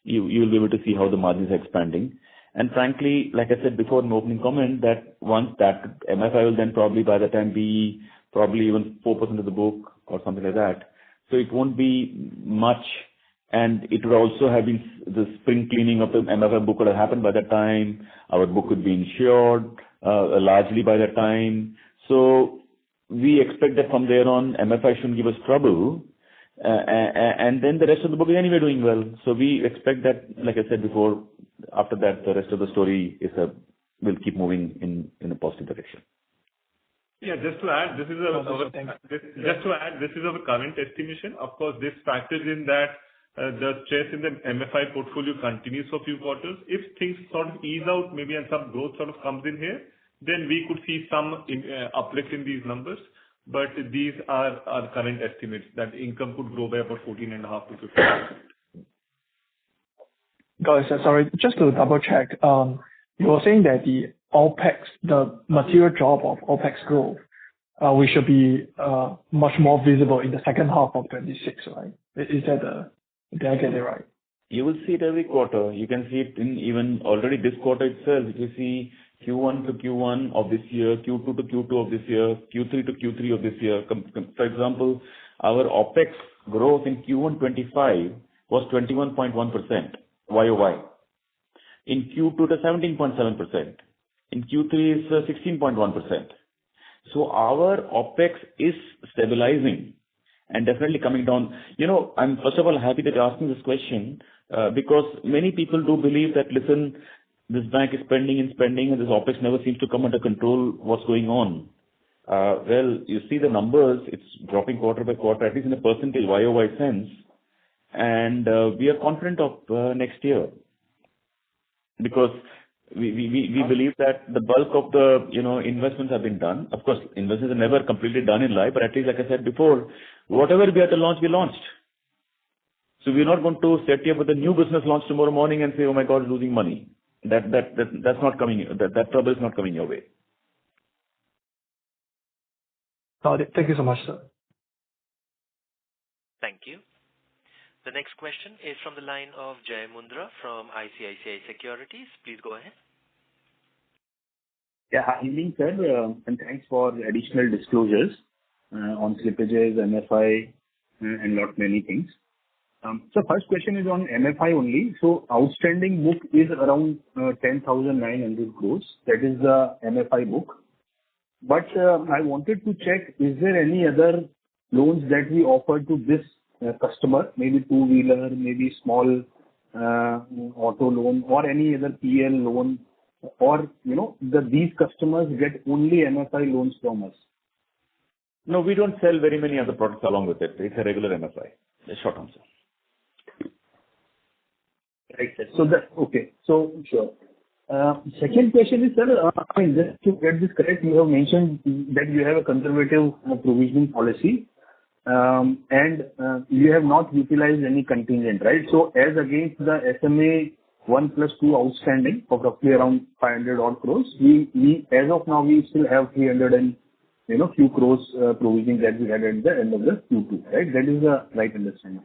C: you will be able to see how the margins are expanding. And frankly, like I said before in the opening comment, that once that MFI will then probably by the time be probably even 4% of the book or something like that. So it won't be much. And it would also have been the spring cleaning of the MFI book would have happened by that time. Our book would be insured largely by that time. So we expect that from there on, MFI shouldn't give us trouble. And then the rest of the book is anyway doing well. So we expect that, like I said before, after that, the rest of the story will keep moving in a positive direction.
D: Yeah, just to add, this is our current estimation. Of course, this factors in that the stress in the MFI portfolio continues for a few quarters. If things sort of ease out, maybe and some growth sort of comes in here, then we could see some uplift in these numbers. But these are our current estimates that income could grow by about 14.5 to 15%.
E: Guys, sorry, just to double check, you were saying that the OPEX, the material drop of OPEX growth, we should be much more visible in the second half of 26, right? Is that did I get it right?
C: You will see it every quarter. You can see it in even already this quarter itself. You see Q1 to Q1 of this year, Q2 to Q2 of this year, Q3 to Q3 of this year. For example, our OPEX growth in Q1 25 was 21.1% YOY. In Q2 to 17.7%. In Q3 is 16.1%. So our OPEX is stabilizing and definitely coming down. I'm first of all happy that you're asking this question because many people do believe that, listen, this bank is spending and this OPEX never seems to come under control. What's going on? Well, you see the numbers, it's dropping quarter by quarter, at least in a percentage YOY sense. And we are confident of next year because we believe that the bulk of the investments have been done. Of course, investments are never completely done in life, but at least, like I said before, whatever we had to launch, we launched. So we're not going to set you up with a new business launch tomorrow morning and say, oh my God, losing money. That's not coming. That trouble is not coming your way.
E: Got it. Thank you so much, sir.
A: Thank you. The next question is from the line of Jai Mundra from ICICI Securities. Please go ahead.
F: Yeah, hi evening, sir, and thanks for additional disclosures on slippages, MFI, and many things. So first question is on MFI only. So outstanding book is around 10,900 crores. That is the MFI book. But I wanted to check, is there any other loans that we offer to this customer, maybe two-wheeler, maybe small auto loan or any other PL loan, or these customers get only MFI loans from us?
C: No, we don't sell very many other products along with it. It's a regular MFI. The short answer.
F: Right, sir. Okay. So, sure. Second question is, sir, I mean, just to get this correct, you have mentioned that you have a conservative provisioning policy, and you have not utilized any contingent, right? So as against the SMA 1+2 outstanding of roughly around 500 odd crores, we as of now, we still have 300 and, few crores provisioning that we had at the end of the Q2, right? That is the right understanding.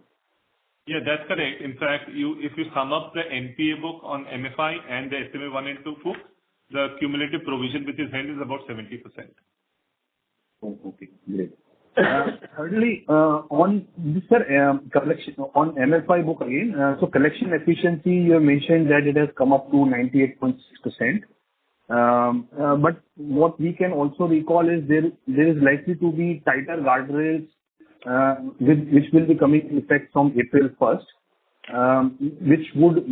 D: Yeah, that's correct. In fact, if you sum up the NPA book on MFI and the SMA 1 and 2 book, the cumulative provision which is held is about 70%.
F: Oh, okay, great. Thirdly, on this, sir, collection on MFI book again, so collection efficiency, you have mentioned that it has come up to 98.6%. But what we can also recall is there is likely to be tighter guardrails, which will be coming in effect from April 1st, which would,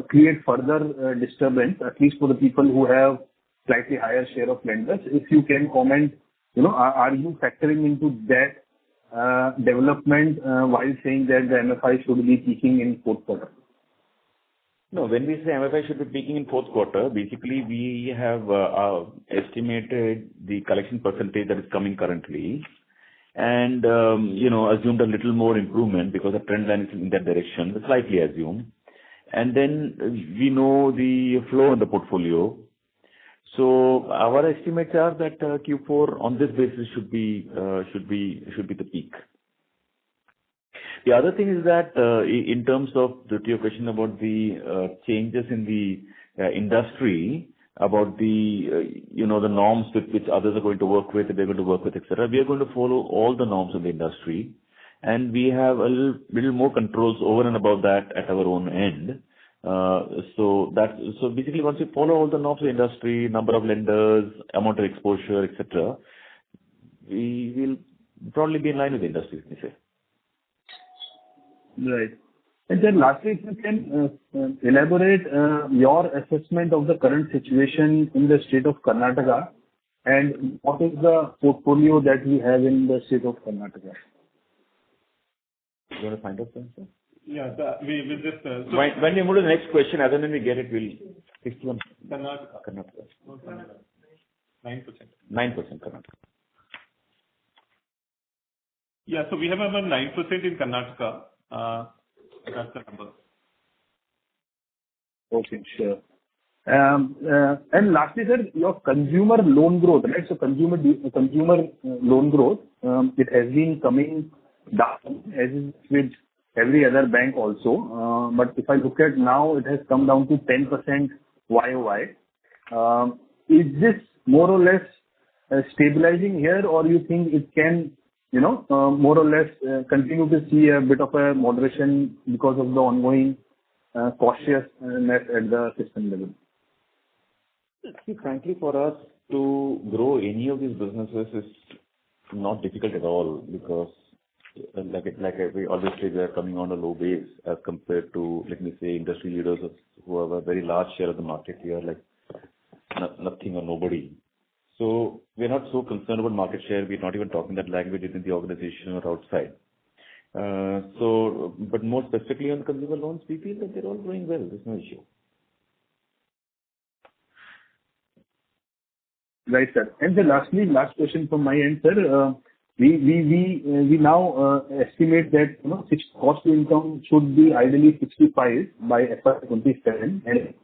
F: create further disturbance, at least for the people who have slightly higher share of lenders. If you can comment, are you factoring into that development while saying that the MFI should be peaking in fourth quarter?
C: No, when we say MFI should be peaking in fourth quarter, basically we have estimated the collection percentage that is coming currently and, assumed a little more improvement because the trend line is in that direction, slightly assumed. And then we know the flow in the portfolio. So our estimates are that Q4 on this basis should be the peak. The other thing is that in terms of to your question about the changes in the industry, about the the norms with which others are going to work with, they're going to work with, etc. We are going to follow all the norms of the industry, and we have a little more controls over and above that at our own end. So basically, once we follow all the norms of the industry, number of lenders, amount of exposure, etc., we will probably be in line with the industry, let me say.
F: Right. And then lastly, if you can elaborate your assessment of the current situation in the state of Karnataka, and what is the portfolio that we have in the state of Karnataka?
C: You want to find out the answer?
D: Yeah, we will just...
C: when we move to the next question, as and when we get it, we'll... 61.
D: Karnataka. 9%.
C: 9% Karnataka.
D: Yeah, so we have about 9% in Karnataka. That's the number.
F: Okay, sure. And lastly, sir, your consumer loan growth, right? So consumer loan growth, it has been coming down as is with every other bank also. But if I look at now, it has come down to 10% YOY. Is this more or less stabilizing here, or you think it can, more or less continue to see a bit of a moderation because of the ongoing cautiousness at the system level?
C: See, frankly, for us to grow any of these businesses is not difficult at all because, we always say, we are coming on a low base as compared to, let me say, industry leaders who have a very large share of the market here, like nothing or nobody. So we're not so concerned about market share. We're not even talking that language within the organization or outside. But more specifically on consumer loans, we feel that they're all going well. There's no issue.
F: Right, sir. And then lastly, last question from my end, sir. We now estimate that cost to income should be ideally 65 by FY27. And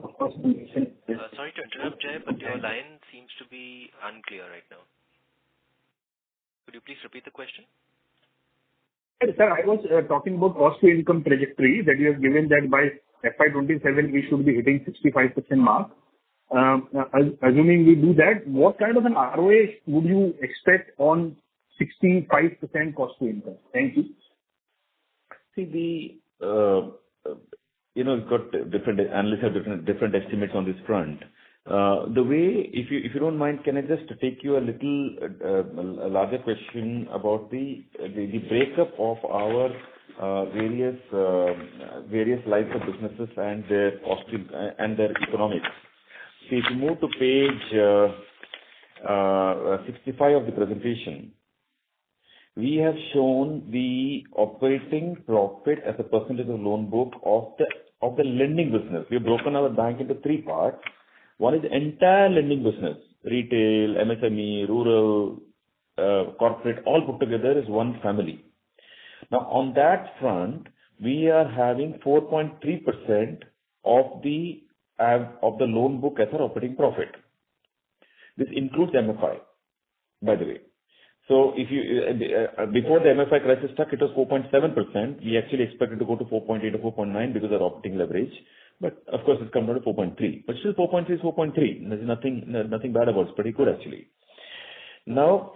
F: of course,
A: sorry to interrupt, Jay, but your line seems to be unclear right now. Could you please repeat the question?
F: Sir, I was talking about cost to income trajectory that you have given that by FY27 we should be hitting 65% mark. Assuming we do that, what kind of an ROA would you expect on 65% cost to income? Thank you.
C: See, you've got different analysts have different estimates on this front. The way, if you don't mind, can I just take you a little a larger question about the breakup of our various lines of businesses and their costing and their economics. See, if you move to page 65 of the presentation, we have shown the operating profit as a percentage of loan book of the lending business. We have broken our bank into three parts. One is the entire lending business, retail, MSME, rural, corporate, all put together is one family. Now, on that front, we are having 4.3% of the loan book as our operating profit. This includes MFI, by the way. So if you before the MFI crisis struck, it was 4.7%. We actually expected to go to 4.8 or 4.9 because of operating leverage. But of course, it's come down to 4.3. But still 4.3 is 4.3. There's nothing bad about it. It's pretty good actually. Now,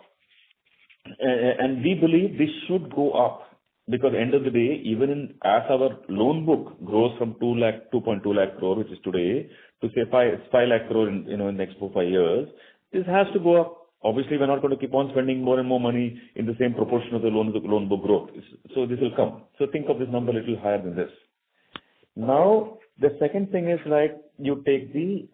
C: and we believe this should go up because end of the day, even as our loan book grows from 2.2 lakh crore, which is today, to say 5 lakh crore in the next 4-5 years, this has to go up. Obviously, we're not going to keep on spending more and more money in the same proportion of the loan book growth. So this will come. So think of this number a little higher than this. Now, the second thing is like you take the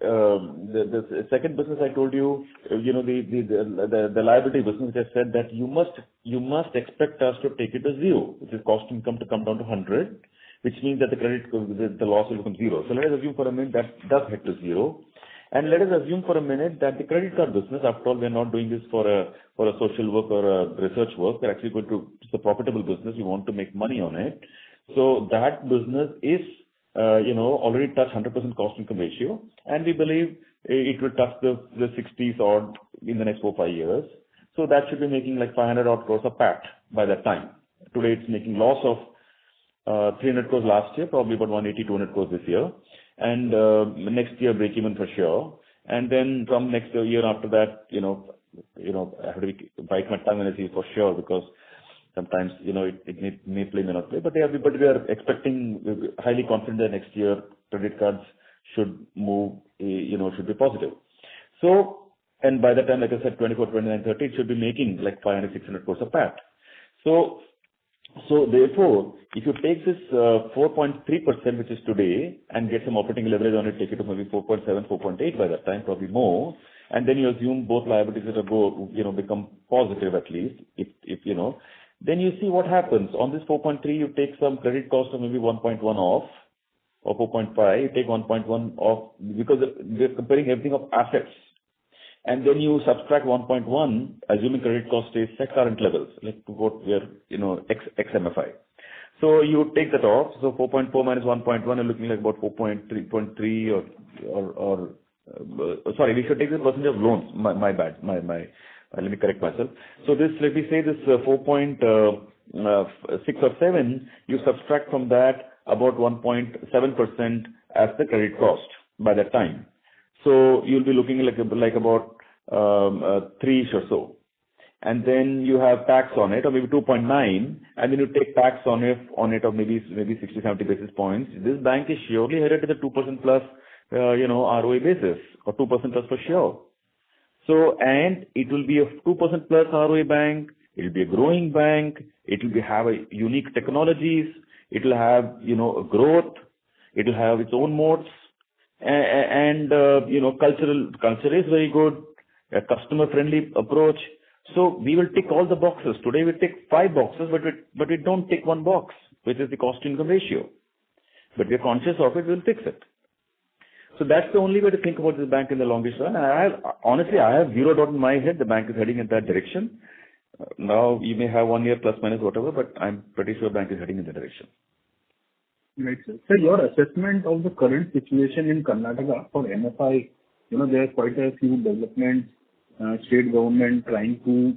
C: second business I told you, the liability business. I said that you must expect us to take it to zero, which is cost income to come down to 100, which means that the loss will become zero. So let us assume for a minute that does head to zero. And let us assume for a minute that the credit card business, after all, we are not doing this for a social work or a research work. We're actually going to, it's a profitable business. We want to make money on it. So that business is, already touched 100% cost income ratio. And we believe it will touch the 60s odd in the next 4-5 years. So that should be making like 500 odd crores of PAT by that time. Today it's making loss of 300 crores last year, probably about 180-200 crores this year. And next year break even for sure. And then from next year after that, I have to bite my tongue when I say for sure because sometimes it may play, may not play. But we are expecting, highly confident that next year credit cards should move, should be positive. So, and by the time, like I said, 24, 29, 30, it should be making like 500, 600 crores of PAT. So therefore, if you take this 4.3%, which is today, and get some operating leverage on it, take it to maybe 4.7, 4.8 by that time, probably more, and then you assume both liabilities that become positive at least, if then you see what happens. On this 4.3, you take some credit cost of maybe 1.1 off, or 4.5, you take 1.1 off, because we're comparing everything of assets. And then you subtract 1.1, assuming credit cost stays at current levels, like what we are, ex-MFI. So you take that off. So 4.4 minus 1.1, you're looking like about 4.3 or sorry, we should take the percentage of loans. My bad. Let me correct myself. So this, let me say this 4.6 or 7, you subtract from that about 1.7% as the credit cost by that time. So you'll be looking like about 3-ish or so. And then you have tax on it, or maybe 2.9, and then you take tax on it of maybe 60, 70 basis points. This bank is surely headed to the 2% plus, ROA basis, or 2% plus for sure. So, and it will be a 2% plus ROA bank. It will be a growing bank. It will have a unique technologies. It will have, growth. It will have its own modes. And culture is very good, a customer-friendly approach. So we will tick all the boxes. Today we tick 5 boxes, but we don't tick 1 box, which is the cost-income ratio. But we're conscious of it, we'll fix it. So that's the only way to think about this bank in the longest run. I have zero doubt in my head the bank is heading in that direction. Now you may have 1 year plus minus whatever, but I'm pretty sure the bank is heading in that direction.
F: Right, sir. So your assessment of the current situation in Karnataka for MFI, there are quite a few developments, state government trying to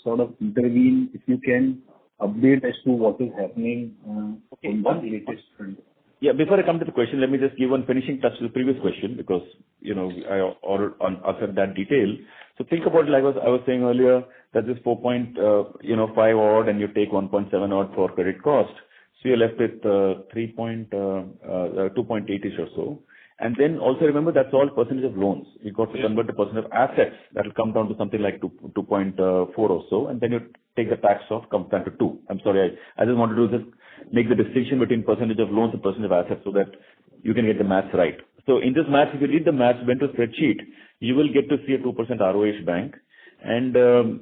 F: sort of intervene. If you can update as to what is happening on the latest front.
C: Yeah, before I come to the question, let me just give one finishing touch to the previous question because, I already answered that detail. So think about, like I was saying earlier, that this 4.5 odd and you take 1.7 odd for credit cost. So you're left with 2.8ish or so. And then also remember that's all percentage of loans. You've got to convert the percentage of assets. That will come down to something like 2.4 or so. And then you take the tax off, comes down to 2. I'm sorry, I just wanted to make the distinction between percentage of loans and percentage of assets so that you can get the maths right. So in this maths, if you read the maths, went to a spreadsheet, you will get to see a 2% ROH bank. And the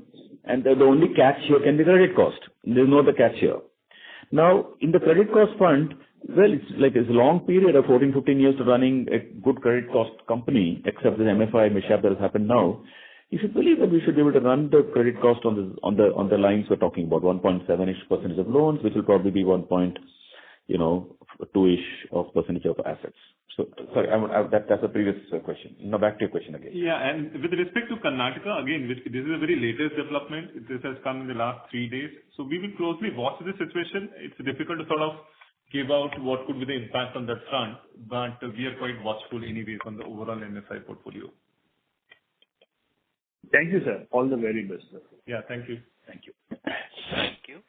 C: only catch here can be credit cost. There's no other catch here. Now, in the credit cost fund, well, it's a long period of 14, 15 years to running a good credit cost company, except the MFI mishap that has happened now. You should believe that we should be able to run the credit cost on the lines we're talking about, 1.7-ish% of loans, which will probably be 2-ish of percentage of assets. So, sorry, that's a previous question. Now back to your question again.
D: Yeah, and with respect to Karnataka, again, this is a very latest development. This has come in the last 3 days. So we will closely watch the situation. It's difficult to sort of give out what could be the impact on that front, but we are quite watchful anyways on the overall MFI portfolio.
F: Thank you, sir. All the very best, sir.
D: Yeah, thank you.
C: Thank you.
A: Thank you.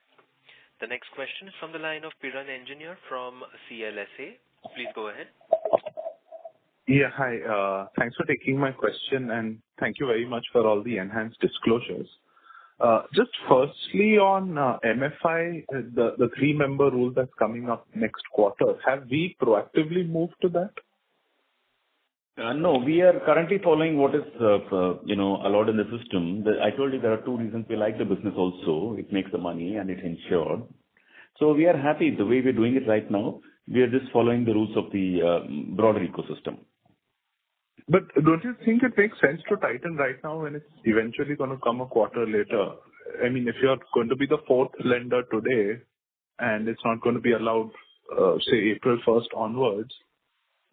A: The next question is from the line of Piran Engineer from CLSA. Please go ahead.
G: Yeah, hi. Thanks for taking my question, and thank you very much for all the enhanced disclosures. Just firstly on MFI, the 3-member rule that's coming up next quarter, have we proactively moved to that?
C: No, we are currently following what is allowed in the system. I told you there are 2 reasons we like the business also. It makes the money and it's insured. So we are happy the way we're doing it right now. We are just following the rules of the broader ecosystem.
G: But don't you think it makes sense to tighten right now when it's eventually going to come a quarter later? I mean, if you're going to be the 4th lender today and it's not going to be allowed, say, April 1st onwards,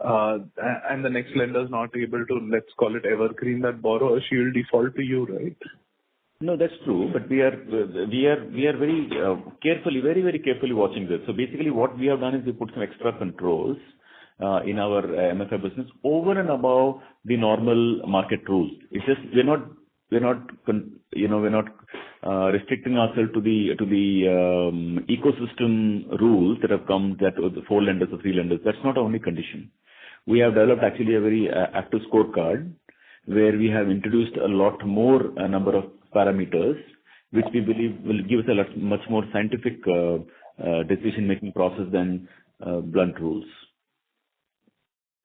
G: and the next lender is not able to, let's call it evergreen that borrower, she will default to you, right?
C: No, that's true, but we are very carefully, very, very carefully watching this. So basically what we have done is we put some extra controls in our MFI business over and above the normal market rules. It's just we're not restricting ourselves to the ecosystem rules that have come, that the 4 lenders or 3 lenders. That's not our only condition. We have developed actually a very active scorecard where we have introduced a lot more number of parameters, which we believe will give us a much more scientific decision-making process than blunt rules.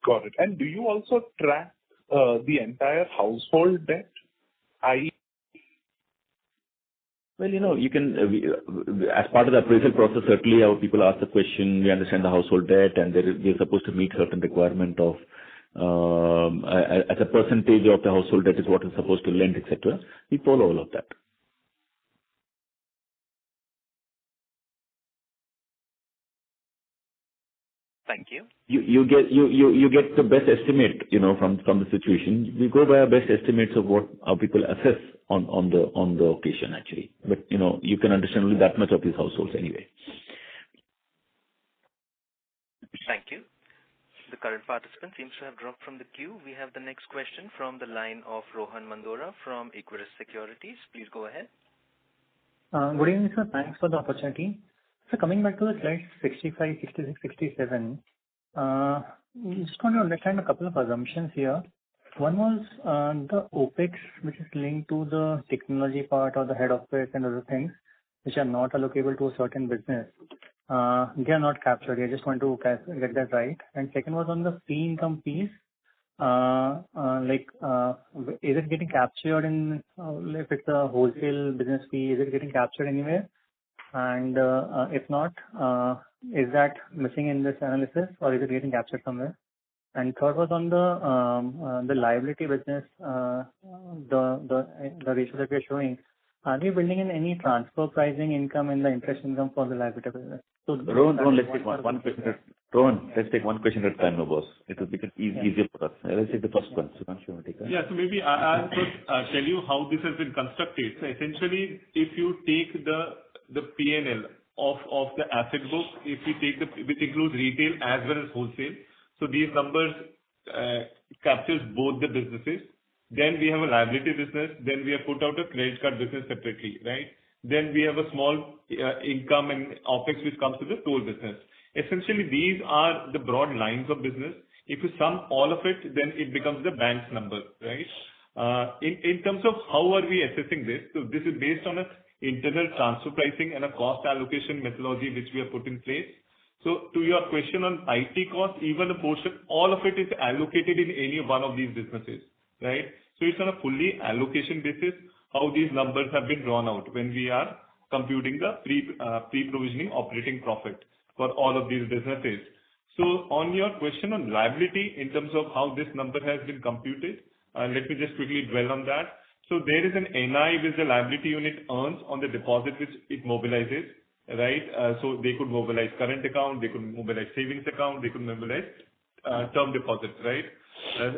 G: Got it. And do you also track the entire household debt?
C: Well, you can, as part of the appraisal process, certainly our people ask the question, we understand the household debt, and we're supposed to meet certain requirement of, as a percentage of the household debt is what is supposed to lend, etc. We follow all of that.
A: Thank you.
C: You get the best estimate, from the situation. We go by our best estimates of what our people assess on the occasion actually. But you can understand only that much of these households anyway.
A: Thank you. The current participant seems to have dropped from the queue. We have the next question from the line of Rohan Mandora from Equirus Securities. Please go ahead.
H: Good evening, sir. Thanks for the opportunity. So coming back to the slides 65, 66, 67, just want to understand a couple of assumptions here. One was the OPEX, which is linked to the technology part or the head office and other things, which are not allocable to a certain business. They are not captured. I just want to get that right. And second was on the fee income piece. Is it getting captured in, if it's a wholesale business fee, is it getting captured anywhere? And if not, is that missing in this analysis or is it getting captured somewhere? And third was on the liability business, the ratio that we're showing. Are we building in any transfer pricing income in the interest income for the liability business? So
C: Rohan, let's take one question. Rohan, let's take one question at a time, no boss. It will become easier for us. Let's take the first one. Sudhanshu, you want to take that?
D: Yeah, so maybe I'll first tell you how this has been constructed. So essentially, if you take the P&L of the asset book, if we take which includes retail as well as wholesale, so these numbers captures both the businesses. Then we have a liability business. Then we have put out a credit card business separately, right? Then we have a small income and OPEX which comes to the toll business. Essentially, these are the broad lines of business. If you sum all of it, then it becomes the bank's number, right? In terms of how are we assessing this? So this is based on an internal transfer pricing and a cost allocation methodology which we have put in place. So to your question on IT cost, even a portion, all of it is allocated in any one of these businesses. right? So it's on a fully allocation basis how these numbers have been drawn out when we are computing the pre-provisioning operating profit for all of these businesses. So on your question on liability in terms of how this number has been computed, let me just quickly dwell on that. So there is an NI which the liability unit earns on the deposit which it mobilizes, right? So they could mobilize current account, they could mobilize savings account, they could mobilize term deposits, right?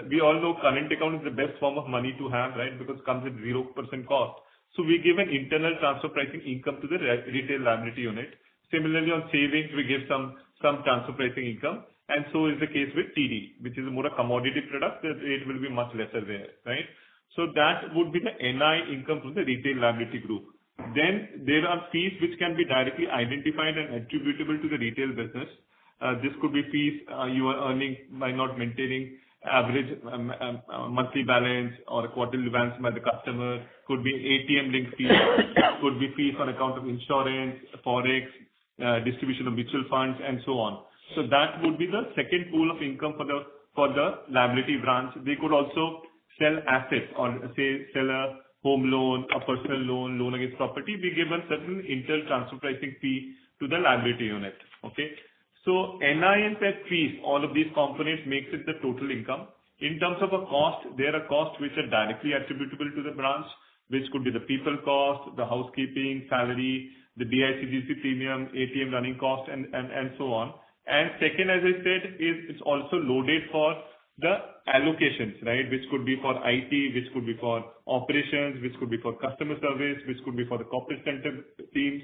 D: We all know current account is the best form of money to have, right? Because it comes with 0% cost. So we give an internal transfer pricing income to the retail liability unit. Similarly, on savings, we give some transfer pricing income, and so is the case with TD, which is more a commodity product. The rate will be much lesser there, right? So that would be the NI income from the retail liability group. Then there are fees which can be directly identified and attributable to the retail business. This could be fees you are earning by not maintaining average monthly balance or a quarterly balance by the customer. Could be ATM linked fees, could be fees on account of insurance, forex, distribution of mutual funds, and so on. So that would be the second pool of income for the liability branch. They could also sell assets or say sell a home loan, a personal loan against property. We give a certain internal transfer pricing fee to the liability unit. Okay. So NI and PET fees, all of these components makes it the total income. In terms of a cost, there are costs which are directly attributable to the branch, which could be the people cost, the housekeeping, salary, the DICGC premium, ATM running cost, and so on. And second, as I said, is it's also loaded for the allocations, right? Which could be for IT, which could be for operations, which could be for customer service, which could be for the corporate center teams.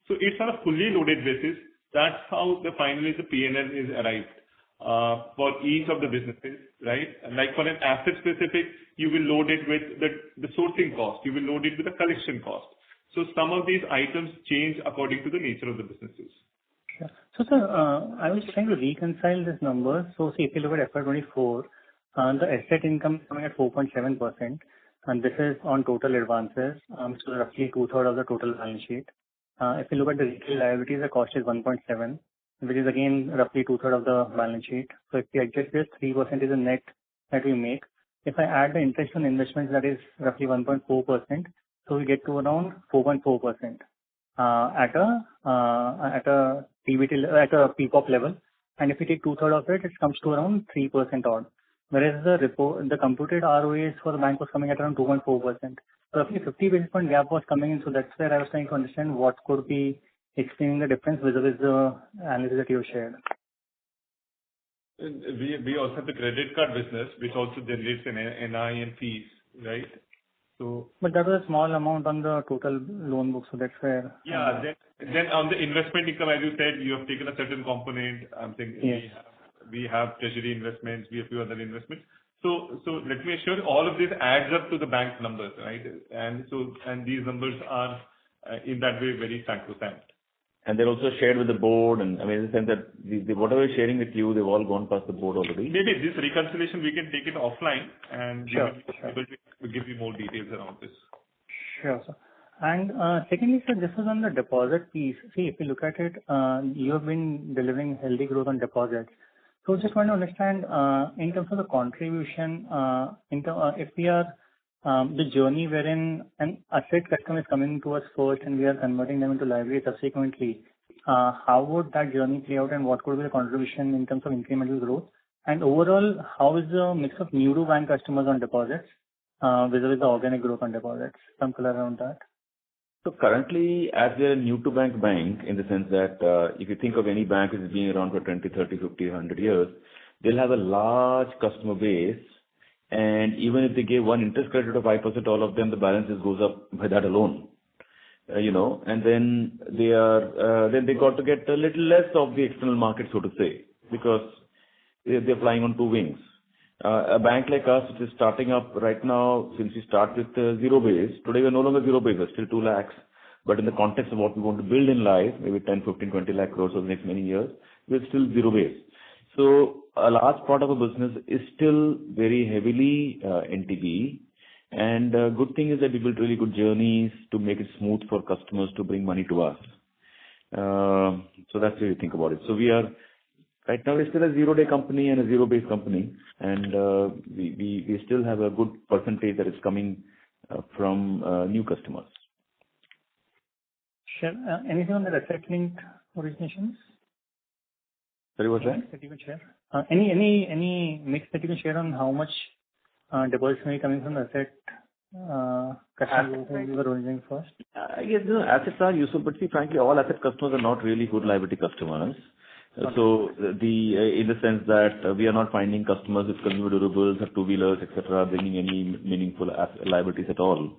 D: So it's on a fully loaded basis. That's how finally the P&L is arrived for each of the businesses, right? Like for an asset specific, you will load it with the sourcing cost. You will load it with the collection cost. So some of these items change according to the nature of the businesses.
H: Sure. So, sir, I was trying to reconcile this number. So, see, if you look at FY24, the asset income is coming at 4.7%, and this is on total advances, so roughly two-thirds of the total balance sheet. If you look at the retail liabilities, the cost is 1.7, which is again roughly two-thirds of the balance sheet. So, if we adjust this, 3% is the net that we make. If I add the interest on investments, that is roughly 1.4%. So, we get to around 4.4%. At a PBT, at a PPOP level, and if we take two-thirds of it, it comes to around 3% odd. Whereas the computed ROAs for the bank was coming at around 2.4%. So roughly 50 basis point gap was coming in. So that's where I was trying to understand what could be explaining the difference vis-a-vis the analysis that you shared.
D: We also have the credit card business, which also generates an NI and fees, right? So,
H: but that was a small amount on the total loan book, so that's where.
D: Yeah. Then on the investment income, as you said, you have taken a certain component. I'm thinking
H: yes.
D: we have treasury investments, we have few other investments. So let me assure you, all of this adds up to the bank numbers, right? And these numbers are in that way very sacrosanct.
C: And they're also shared with the board, and I mean, in the sense that whatever we're sharing with you, they've all gone past the board already.
D: Maybe this reconciliation we can take it offline, and
H: sure,
D: we will be able to give you more details around this.
H: Sure, sir. And secondly, sir, this is on the deposit piece. See, if you look at it, you have been delivering healthy growth on deposits. So just want to understand in terms of the contribution, if we are the journey wherein an asset customer is coming to us first and we are converting them into liability subsequently, how would that journey play out and what could be the contribution in terms of incremental growth? And overall, how is the mix of new to bank customers on deposits vis-a-vis the organic growth on deposits? Some color around that.
C: So currently, as we are a new to bank in the sense that if you think of any bank which has been around for 20, 30, 50, 100 years, they'll have a large customer base. And even if they give one interest credit of 5%, all of them, the balances goes up by that alone. And then they got to get a little less of the external market, so to say, because they're flying on two wings. A bank like us, which is starting up right now, since we start with zero base, today we're no longer zero base, we're still 2 lakhs. But in the context of what we want to build in life, maybe 10, 15, 20 lakh crores over the next many years, we're still zero base. So a large part of the business is still very heavily NTB. And good thing is that we build really good journeys to make it smooth for customers to bring money to us. So that's the way we think about it. So we are Right now, we're still a zero-day company and a zero-based company, and we still have a good percentage that is coming from new customers.
H: Sure. Anything on the asset-linked originations?
C: Sorry, what's that?
H: That you can share? Any mix that you can share on how much deposits may be coming from the asset customers who you were originating first?
C: Yes, assets are useful, but see, frankly, all asset customers are not really good liability customers. So in the sense that we are not finding customers with consumer durables or two-wheelers, etc., bringing any meaningful liabilities at all.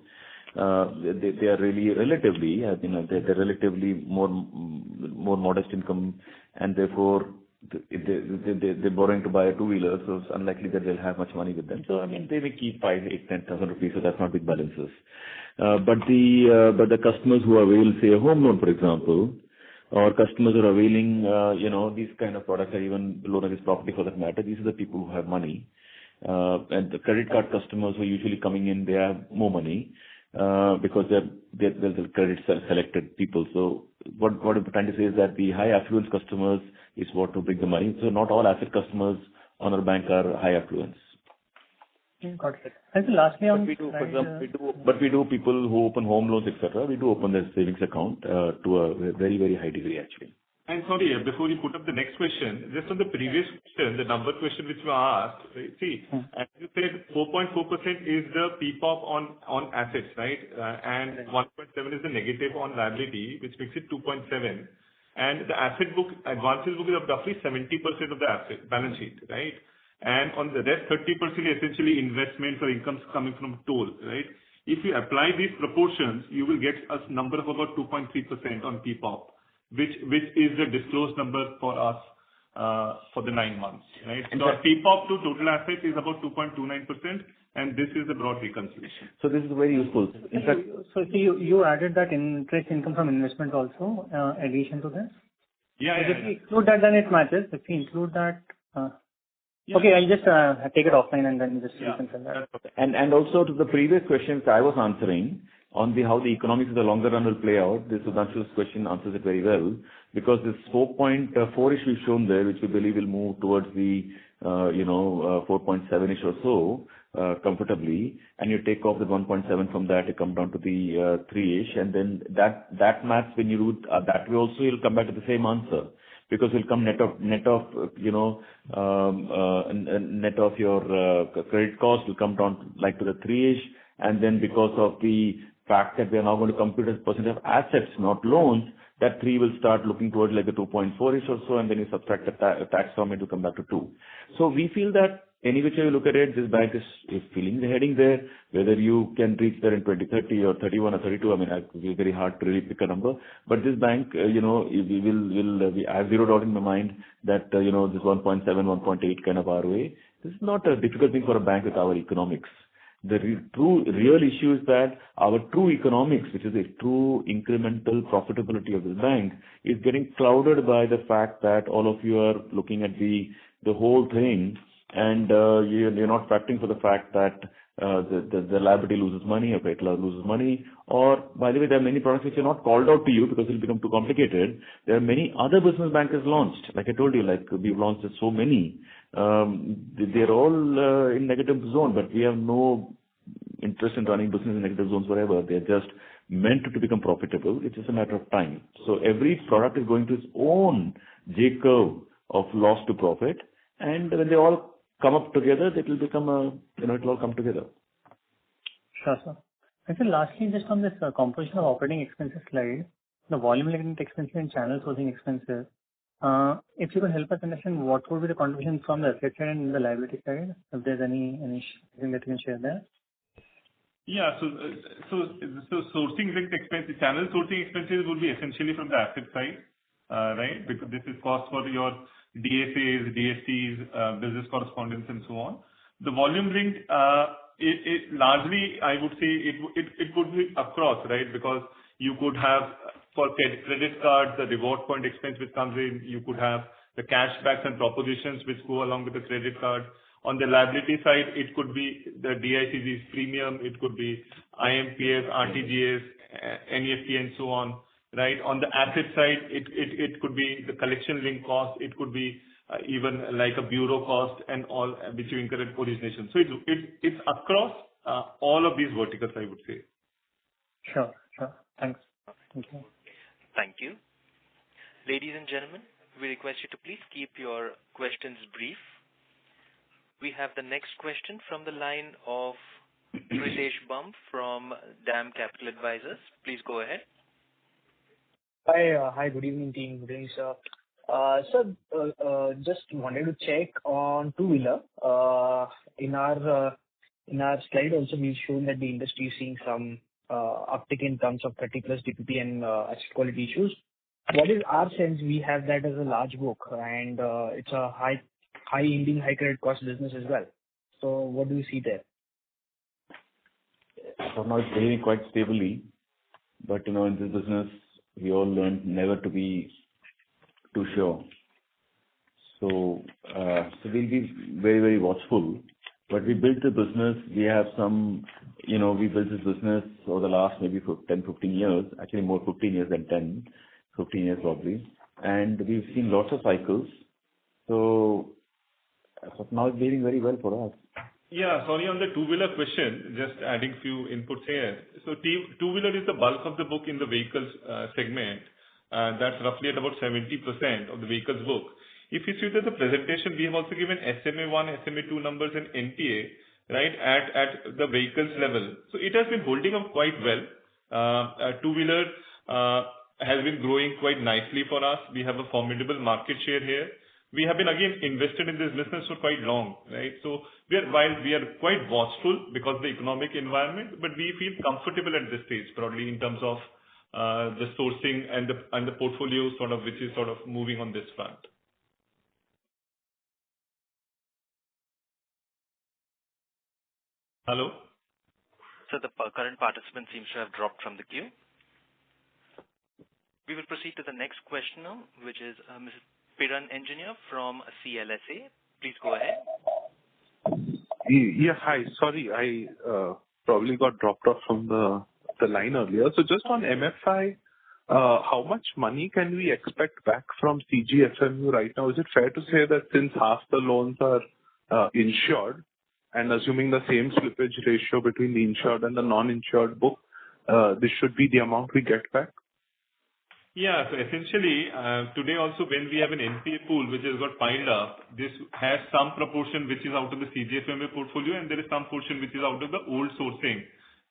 C: They are really relatively, they're relatively more modest income, and therefore they're borrowing to buy a two-wheeler, so it's unlikely that they'll have much money with them. So they may keep 5,000, 8,000, 10,000 rupees, so that's not big balances. But the customers who avail, say, a home loan, for example, or customers who are availing, these kind of products, or even loan against property for that matter, these are the people who have money. And the credit card customers who are usually coming in, they have more money because they're the credit selected people. So what I'm trying to say is that the high affluence customers is what to bring the money. So not all asset customers on our bank are high affluence.
H: Got it. And so lastly, on
C: we do people who open home loans, etc. We do open their savings account to a very, very high degree, actually.
D: And sorry, before you put up the next question, just on the previous question, the number question which you asked, see, as you said, 4.4% is the PPOP on assets, right? And 1.7 is the negative on liability, which makes it 2.7. And the asset book, advances book is of roughly 70% of the asset balance sheet, right? And on the rest, 30% essentially investments or incomes coming from toll, right? If you apply these proportions, you will get a number of about 2.3% on PPOP, which is the disclosed number for us for the 9 months, right? So our PPOP to total assets is about 2.29%, and this is the broad reconciliation.
C: So this is very useful. In fact,
H: so you added that interest income from investment also, addition to this?
D: Yeah.
H: If we exclude that, then it matches. If we include that, okay, I'll just take it offline and then just reconcile that.
C: Okay. And also to the previous questions I was answering on how the economics of the longer run will play out, this Sudhanshu's question answers it very well, because this 4.4-ish we've shown there, which we believe will move towards the 4.7-ish or so comfortably, and you take off the 1.7 from that, you come down to the 3-ish, and then that maths, when you do that way also, you'll come back to the same answer, because it'll come net of your credit cost will come down like to the 3-ish, and then because of the fact that we are now going to compute as percent of assets, not loans, that 3 will start looking towards like the 2.4-ish or so, and then you subtract the tax from it to come back to 2. So we feel that any which way you look at it, this bank is feeling the heading there. Whether you can reach there in 2030 or 31 or 32, I mean, it will be very hard to really pick a number. But this bank, I have zero doubt in my mind that, this 1.7, 1.8 kind of ROA, this is not a difficult thing for a bank with our economics. The real issue is that our true economics, which is a true incremental profitability of this bank, is getting clouded by the fact that all of you are looking at the whole thing, and you're not factoring for the fact that the liability loses money, or credit loses money, or by the way, there are many products which are not called out to you because it will become too complicated. There are many other business bankers launched, like I told you, like we've launched so many. They're all in negative zone, but we have no interest in running business in negative zones forever. They're just meant to become profitable. It's just a matter of time. So every product is going to its own J curve of loss to profit, and when they all come up together, it will become it'll all come together.
H: Sure, sir. And so lastly, just on this composition of operating expenses slide, the volume-linked expenses and channel sourcing expenses, if you could help us understand what would be the contribution from the asset side and the liability side, if there's anything that you can share there.
D: Yeah, so sourcing linked expenses, channel sourcing expenses would be essentially from the asset side, right? Because this is cost for your DSAs, DSTs, business correspondence, and so on. The volume linked, it largely, I would say, it could be across, right? Because you could have for credit cards, the reward point expense which comes in, you could have the cashbacks and propositions which go along with the credit card. On the liability side, it could be the DICG's premium, it could be IMPS, RTGS, NEFT, and so on, right? On the asset side, it could be the collection link cost, it could be even like a bureau cost and all which you incur at origination. So it's across all of these verticals, I would say.
H: Sure. Thanks. Thank you.
A: Thank you. Ladies and gentlemen, we request you to please keep your questions brief. We have the next question from the line of Pritesh Bumb from DAM Capital Advisors. Please go ahead.
I: Hi. Good evening, team. Good evening, sir. Sir, just wanted to check on two-wheeler. In our slide also, we've shown that the industry is seeing some uptick in terms of 30+ DPP and asset quality issues. What is our sense? We have that as a large book, and it's a high-yielding, high-credit cost business as well. So what do you see there?
C: So now it's behaving quite stably, but in this business, we all learned never to be too sure. So we'll be very, very watchful. But we built the business. We have we built this business over the last maybe 10, 15 years, actually more 15 years than 10, 15 years probably. And we've seen lots of cycles. So now it's behaving very well for us.
D: Yeah, sorry, on the two-wheeler question, just adding few inputs here. So two-wheeler is the bulk of the book in the vehicles segment. That's roughly at about 70% of the vehicles book. If you see the presentation, we have also given SMA1, SMA2 numbers and NPA, right, at the vehicles level. So it has been holding up quite well. Two-wheeler has been growing quite nicely for us. We have a formidable market share here. We have been again invested in this business for quite long, right? So while we are quite watchful because of the economic environment, but we feel comfortable at this stage, broadly in terms of the sourcing and the portfolio which is moving on this front. Hello?
A: So the current participant seems to have dropped from the queue. We will proceed to the next questioner, which is Mrs. Piran Engineer from CLSA. Please go ahead.
G: Yeah, hi. Sorry, I probably got dropped off from the line earlier. So just on MFI, how much money can we expect back from CGFMU right now? Is it fair to say that since half the loans are insured, and assuming the same slippage ratio between the insured and the non-insured book, this should be the amount we get back?
D: Yeah. So essentially, today also when we have an NPA pool which has got piled up, this has some proportion which is out of the CGFMA portfolio, and there is some portion which is out of the old sourcing,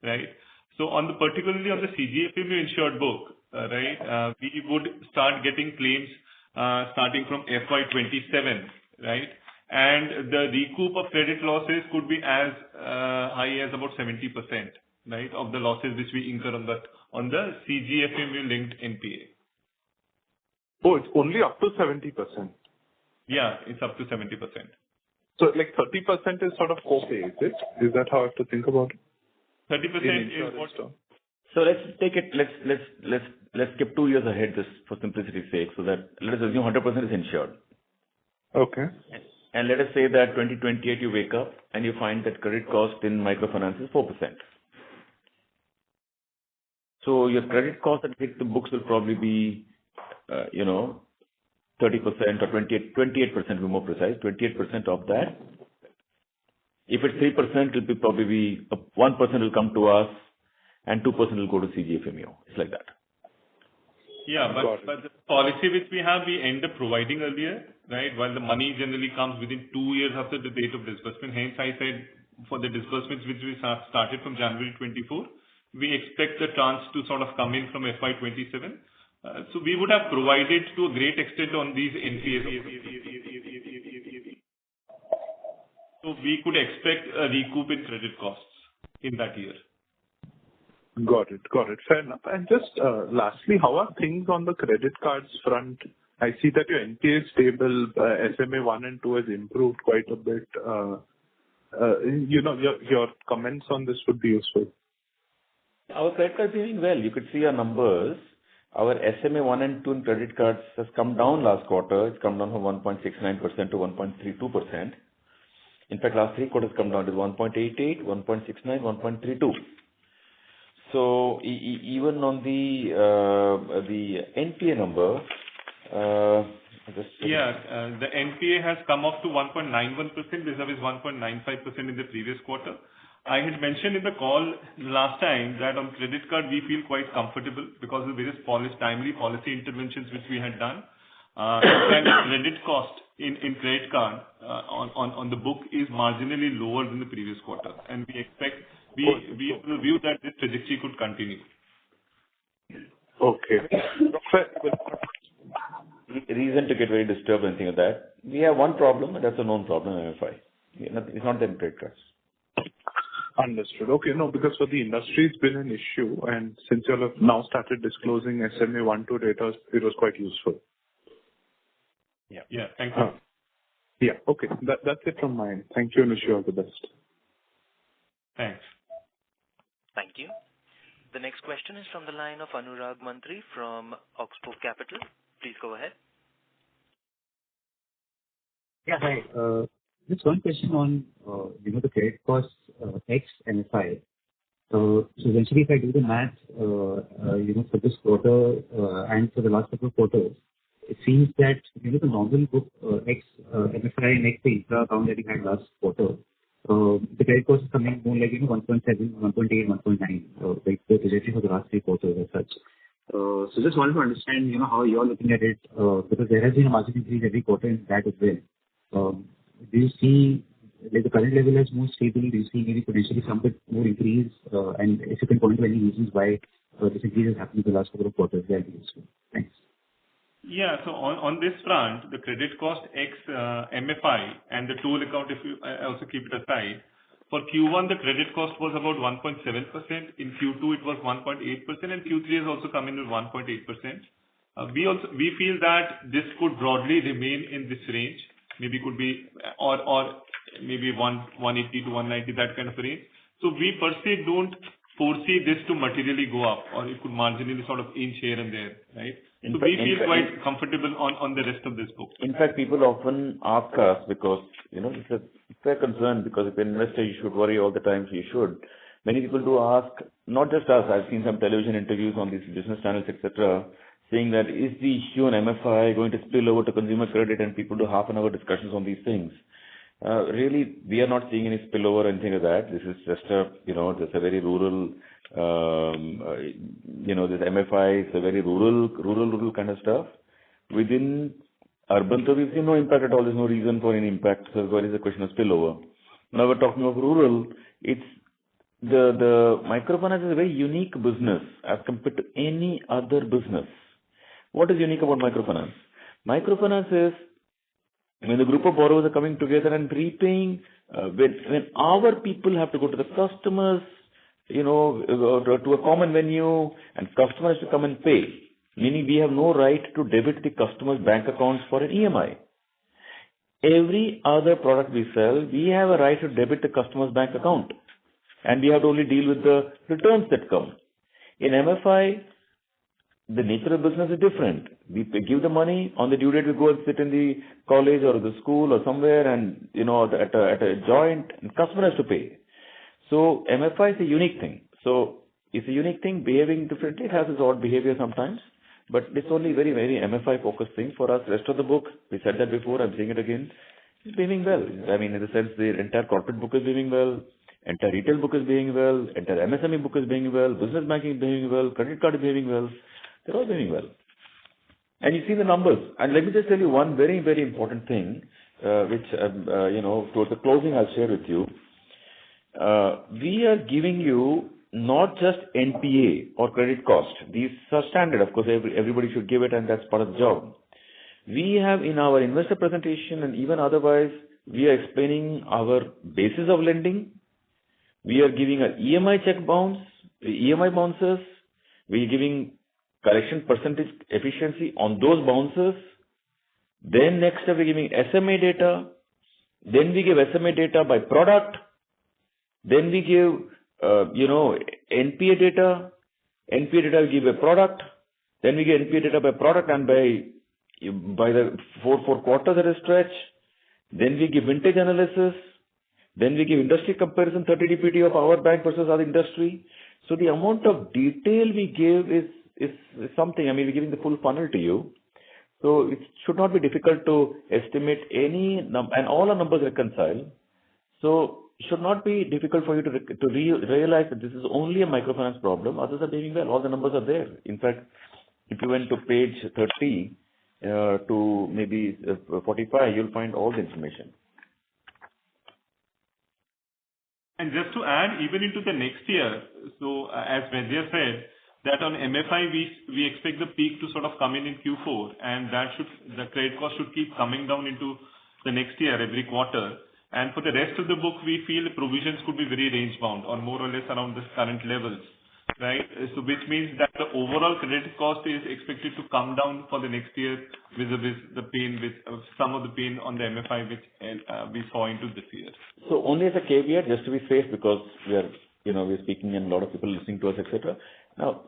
D: right? So particularly on the CGFMA insured book, right, we would start getting claims starting from FY27, right? And the recoup of credit losses could be as high as about 70%, right, of the losses which we incur on the CGFMA linked NPA.
G: Oh, it's only up to 70%.
D: Yeah, it's up to 70%.
G: So like 30% is sort of co-pay, is it? Is that how I have to think about it?
D: 30% is what?
C: So let's take it. Let's skip 2 years ahead, just for simplicity's sake, so that let us assume 100% is insured.
G: Okay.
C: And let us say that 2028 you wake up and you find that credit cost in microfinance is 4%. So your credit cost that hit the books will probably be 30% or 28% to be more precise, 28% of that. If it's 3%, it will probably be 1% will come to us and 2% will go to CGFMU. It's like that.
D: Yeah, but the policy which we have, we end up providing earlier, right? While the money generally comes within 2 years after the date of disbursement. Hence, I said for the disbursements which we started from January 24, we expect the tranche to come in from FY27. So we would have provided to a great extent on these NPAs. So we could expect a recoup in credit costs in that year.
G: Got it. Fair enough. And just lastly, how are things on the credit cards front? I see that your NPA is stable, SMA 1 and 2 has improved quite a bit. Your comments on this would be useful.
C: Our credit cards are doing well. You could see our numbers. Our SMA 1 and 2 in credit cards has come down last quarter. It's come down from 1.69% to 1.32%. In fact, last 3 quarters come down to 1.88, 1.69, 1.32. So even on the NPA number,
D: The NPA has come up to 1.91% vis-a-vis 1.95% in the previous quarter. I had mentioned in the call last time that on credit card we feel quite comfortable because of various timely policy interventions which we had done. And the credit cost in credit card on the book is marginally lower than the previous quarter, and we will view that this trajectory could continue.
G: Okay.
C: Reason to get very disturbed and things like that. We have one problem, and that's a known problem in MFI. It's not the credit cards.
G: Understood. Okay. No, because for the industry it's been an issue, and since you have now started disclosing SMA 1-2 data, it was quite useful.
D: Yeah. Thank you.
G: Yeah. Okay. That's it from my end. Thank you, and wish you all the best.
D: Thanks.
A: Thank you. The next question is from the line of Anurag Mantri from Oxbow Capital. Please go ahead.
J: Yeah, hi. Just one question on, the credit costs ex MFI. So essentially, if I do the math, for this quarter and for the last couple of quarters, it seems that the normal book ex MFI and ex the infra account that we had last quarter, the credit cost is coming more like 1.7, 1.8, 1.9, like the trajectory for the last 3 quarters as such. So just wanted to understand, how you're looking at it, because there has been a margin increase every quarter in that as well. Do you see the current level as more stable? Do you see maybe potentially some bit more increase? And if you can point to any reasons why this increase has happened in the last couple of quarters, that would be useful. Thanks.
D: Yeah. So on this front, the credit cost ex MFI and the tool account, if you also keep it aside, for Q1 the credit cost was about 1.7%. In Q2 it was 1.8%, and Q3 has also come in with 1.8%. We feel that this could broadly remain in this range. Maybe could be or maybe 180 to 190, that kind of range. So we per se don't foresee this to materially go up, or it could marginally sort of inch here and there, right? So we feel quite comfortable on the rest of this book.
C: In fact, people often ask us because, it's a fair concern, because if an investor, you should worry all the time, so you should. Many people do ask, not just us, I've seen some television interviews on these business channels, etc., saying that is the issue on MFI going to spill over to consumer credit, and people do half-an-hour discussions on these things. Really, we are not seeing any spillover or anything like that. This is just just a very rural, this MFI, it's a very rural kind of stuff. Within urban, so we've seen no impact at all. There's no reason for any impact. So what is the question of spillover? Now we're talking of rural. It's the microfinance is a very unique business as compared to any other business. What is unique about microfinance? Microfinance is when the group of borrowers are coming together and repaying, when our people have to go to the customers, to a common venue, and customers to come and pay, meaning we have no right to debit the customer's bank accounts for an EMI. Every other product we sell, we have a right to debit the customer's bank account, and we have to only deal with the returns that come. In MFI, the nature of business is different. We give the money, on the due date we go and sit in the college or the school or somewhere, and at a joint, and customer has to pay. So MFI is a unique thing. So it's a unique thing, behaving differently. It has its odd behavior sometimes, but it's only very, very MFI focused thing. For us, rest of the book, we said that before, I'm saying it again, it's behaving well. I mean, in the sense the entire corporate book is behaving well, entire retail book is behaving well, entire MSME book is behaving well, business banking is behaving well, credit card is behaving well. They're all behaving well. And you see the numbers. And let me just tell you one very, very important thing, which, towards the closing I'll share with you. We are giving you not just NPA or credit cost. These are standard. Of course, everybody should give it, and that's part of the job. We have in our investor presentation and even otherwise, we are explaining our basis of lending. We are giving an EMI check bounce, EMI bounces. We are giving collection percentage efficiency on those bounces. Then next we're giving SMA data. Then we give SMA data by product. Then we give, NPA data. NPA data we give a product. Then we give NPA data by product and by the four quarters at a stretch. Then we give vintage analysis. Then we give industry comparison, 30 DPD of our bank versus other industry. So the amount of detail we give is something. I mean, we're giving the full funnel to you. So it should not be difficult to estimate any and all our numbers reconcile. So it should not be difficult for you to realize that this is only a microfinance problem. Others are doing well. All the numbers are there. In fact, if you went to page 30 to maybe 45, you'll find all the information.
D: And just to add, even into the next year, so as Vaidya said, that on MFI we expect the peak to sort of come in Q4, and the credit cost should keep coming down into the next year every quarter. And for the rest of the book, we feel provisions could be very range bound or more or less around the current levels, right? So which means that the overall credit cost is expected to come down for the next year vis-a-vis the pain with some of the pain on the MFI which we saw into this year.
C: So only as a caveat, just to be safe, because we're speaking and a lot of people listening to us, etc. Now,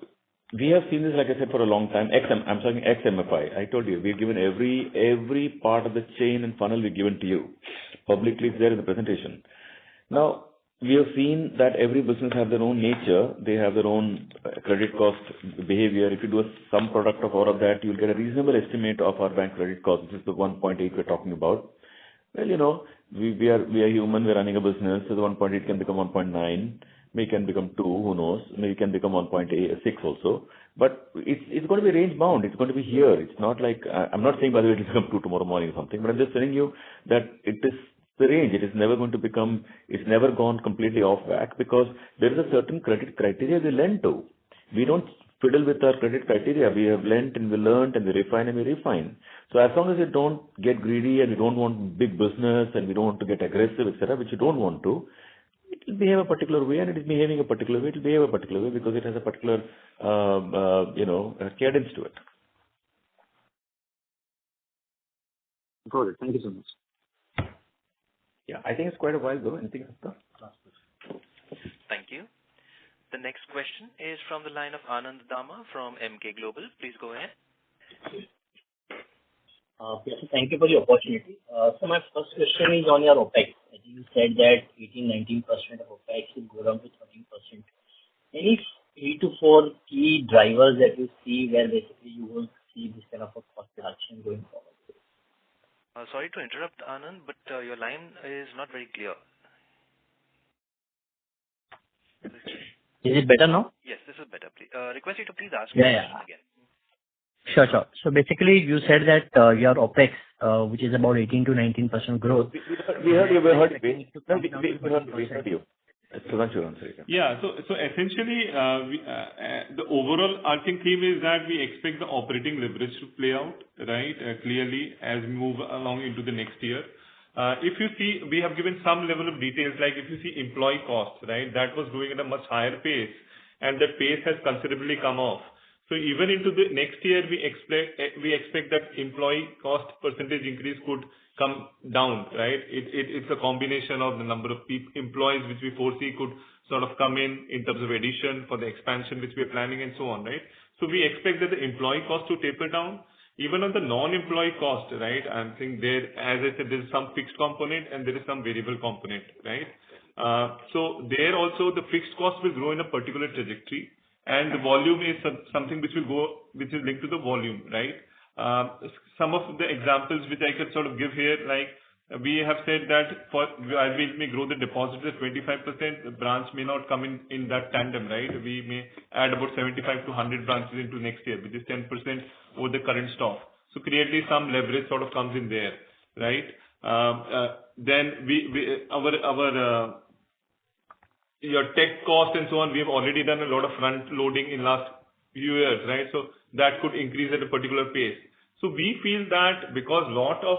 C: we have seen this, like I said, for a long time. I'm talking ex-MFI. I told you, we've given every part of the chain and funnel we've given to you. Publicly, it's there in the presentation. Now, we have seen that every business has their own nature. They have their own credit cost behavior. If you do some product of all of that, you'll get a reasonable estimate of our bank credit cost. This is the 1.8 we're talking about. Well, we are human. We're running a business. So the 1.8 can become 1.9. Maybe can become 2. Who knows? Maybe can become 1.6 also. But it's going to be range bound. It's going to be here. It's not like I'm not saying by the way it will become 2 tomorrow morning or something. But I'm just telling you that it is the range. It is never going to become. It's never gone completely off whack because there is a certain credit criteria we lend to. We don't fiddle with our credit criteria. We have lent and we learned and we refine and we refine. So as long as you don't get greedy and we don't want big business and we don't want to get aggressive, etc., which you don't want to, it will behave a particular way and it is behaving a particular way. It will behave a particular way because it has a particular, cadence to it.
J: Got it. Thank you so much.
C: Yeah, I think it's quite a while though. Anything else?
A: Thank you. The next question is from the line of Anand Dama from MK Global. Please go ahead.
K: Yes, thank you for the opportunity. So my first question is on your OPEX. I think you said that 18-19% of OPEX will go down to 13%. Any 3 to 4 key drivers that you see where basically you will see this kind of a cost reduction going forward?
A: Sorry to interrupt, Anand, but your line is not very clear.
K: Is it better now?
A: Yes, this is better. Please, request you to please ask the question again.
K: Sure. So basically, you said that your OPEX, which is about 18 to 19% growth.
C: We heard you. We heard you.
D: Yeah. So essentially, the overall arching theme is that we expect the operating leverage to play out, right, clearly as we move along into the next year. If you see, we have given some level of details, like if you see employee costs, right, that was growing at a much higher pace, and that pace has considerably come off. So even into the next year, we expect that employee cost percentage increase could come down, right? It's a combination of the number of employees which we foresee could sort of come in terms of addition for the expansion which we are planning and so on, right? So we expect that the employee cost to taper down. Even on the non-employee cost, right, I think there, as I said, there is some fixed component and there is some variable component, right? So there also the fixed cost will grow in a particular trajectory, and the volume is something which is linked to the volume, right? Some of the examples which I could sort of give here, like we have said that we may grow the deposits at 25%, the branch may not come in that tandem, right? We may add about 75 to 100 branches into next year, which is 10% over the current stock. So clearly some leverage sort of comes in there, right? Then your tech cost and so on, we have already done a lot of front loading in last few years, right? So that could increase at a particular pace. So we feel that because lot of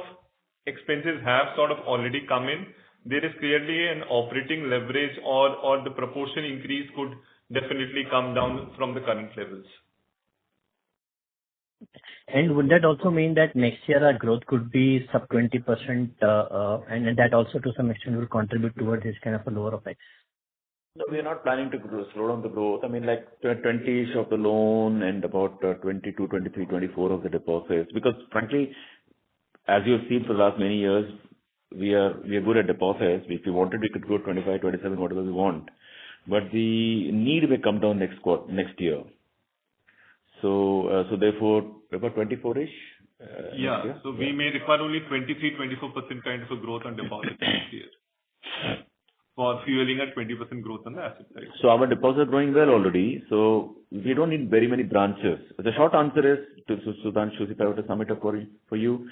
D: expenses have sort of already come in, there is clearly an operating leverage or the proportion increase could definitely come down from the current levels.
K: And would that also mean that next year our growth could be sub 20%, and that also to some extent will contribute towards this kind of a lower OPEX?
C: No, we are not planning to slow down the growth. I mean, like 20-ish of the loan and about 22, 23, 24 of the deposits. Because frankly, as you have seen for the last many years, we are good at deposits. If we wanted, we could go 25, 27, whatever we want. But the need may come down next year. So therefore, about 24-ish
D: Yeah. So we may require only 23-24% kind of a growth on deposits next year for fueling a 20% growth on the asset side.
C: So our deposits are growing well already, so we don't need very many branches. The short answer is, to Sudhanshu, if I were to sum it up for you,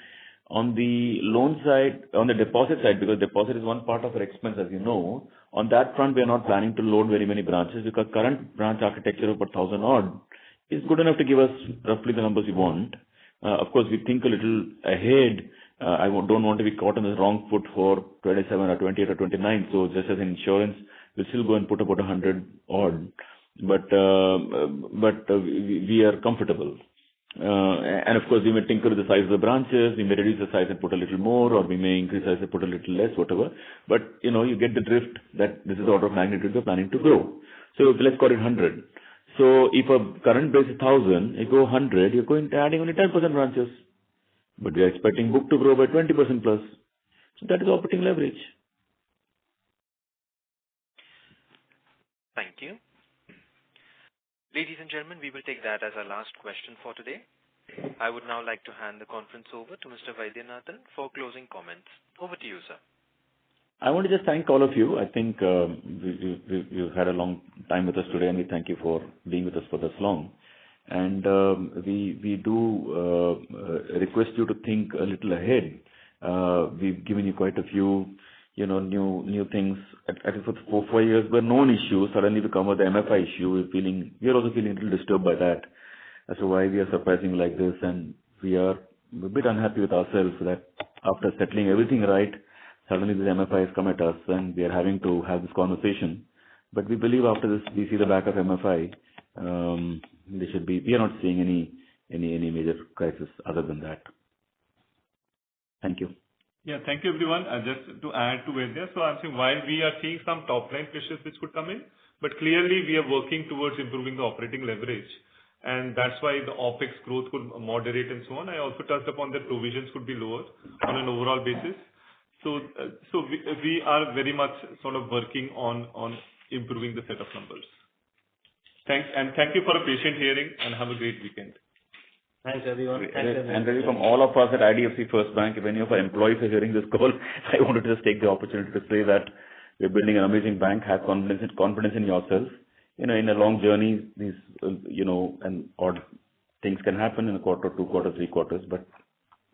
C: on the loan side, on the deposit side, because deposit is one part of our expense, as you know, on that front, we are not planning to load very many branches because current branch architecture of about 1,000 odd is good enough to give us roughly the numbers we want. Of course, we think a little ahead. I don't want to be caught on the wrong foot for 27 or 28 or 29. So just as insurance, we'll still go and put about 100 odd. But we are comfortable. And of course, we may tinker with the size of the branches. We may reduce the size and put a little more, or we may increase the size and put a little less, whatever. But, you get the drift that this is the order of magnitude we're planning to grow. So let's call it 100. So if a current base is 1,000, you go 100, you're going to adding only 10% branches. But we are expecting book to grow by 20% plus. So that is operating leverage.
A: Thank you. Ladies and gentlemen, we will take that as our last question for today. I would now like to hand the conference over to Mr. Vaidyanathan for closing comments. Over to you, sir.
C: I want to just thank all of you. I think you've had a long time with us today, and we thank you for being with us for this long. And we do request you to think a little ahead. We've given you quite a few, new things. I think for 4 years were known issues. Suddenly we come with the MFI issue. We are also feeling a little disturbed by that. As to why we are surprising like this, and we are a bit unhappy with ourselves that after settling everything right, suddenly this MFI has come at us, and we are having to have this conversation. But we believe after this, we see the back of MFI. We are not seeing any major crisis other than that. Thank you.
D: Yeah, thank you everyone. Just to add to Vaidya, so I'm saying while we are seeing some top line pressures which could come in, but clearly we are working towards improving the operating leverage. And that's why the OPEX growth could moderate and so on. I also touched upon that provisions could be lower on an overall basis. So we are very much sort of working on improving the set of numbers. Thanks, and thank you for a patient hearing, and have a great weekend.
B: Thanks, everyone.
C: And really from all of us at IDFC First Bank, if any of our employees are hearing this call, I wanted to just take the opportunity to say that we're building an amazing bank. Have confidence in yourself. In a long journey, these, and odd things can happen in a quarter, 2 quarters, 3 quarters, but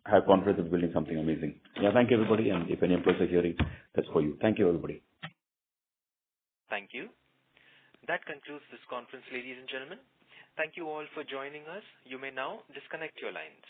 C: have confidence in building something amazing. Yeah, thank you everybody. And if any employees are hearing, that's for you. Thank you everybody.
A: Thank you. That concludes this conference, ladies and gentlemen. Thank you all for joining us. You may now disconnect your lines.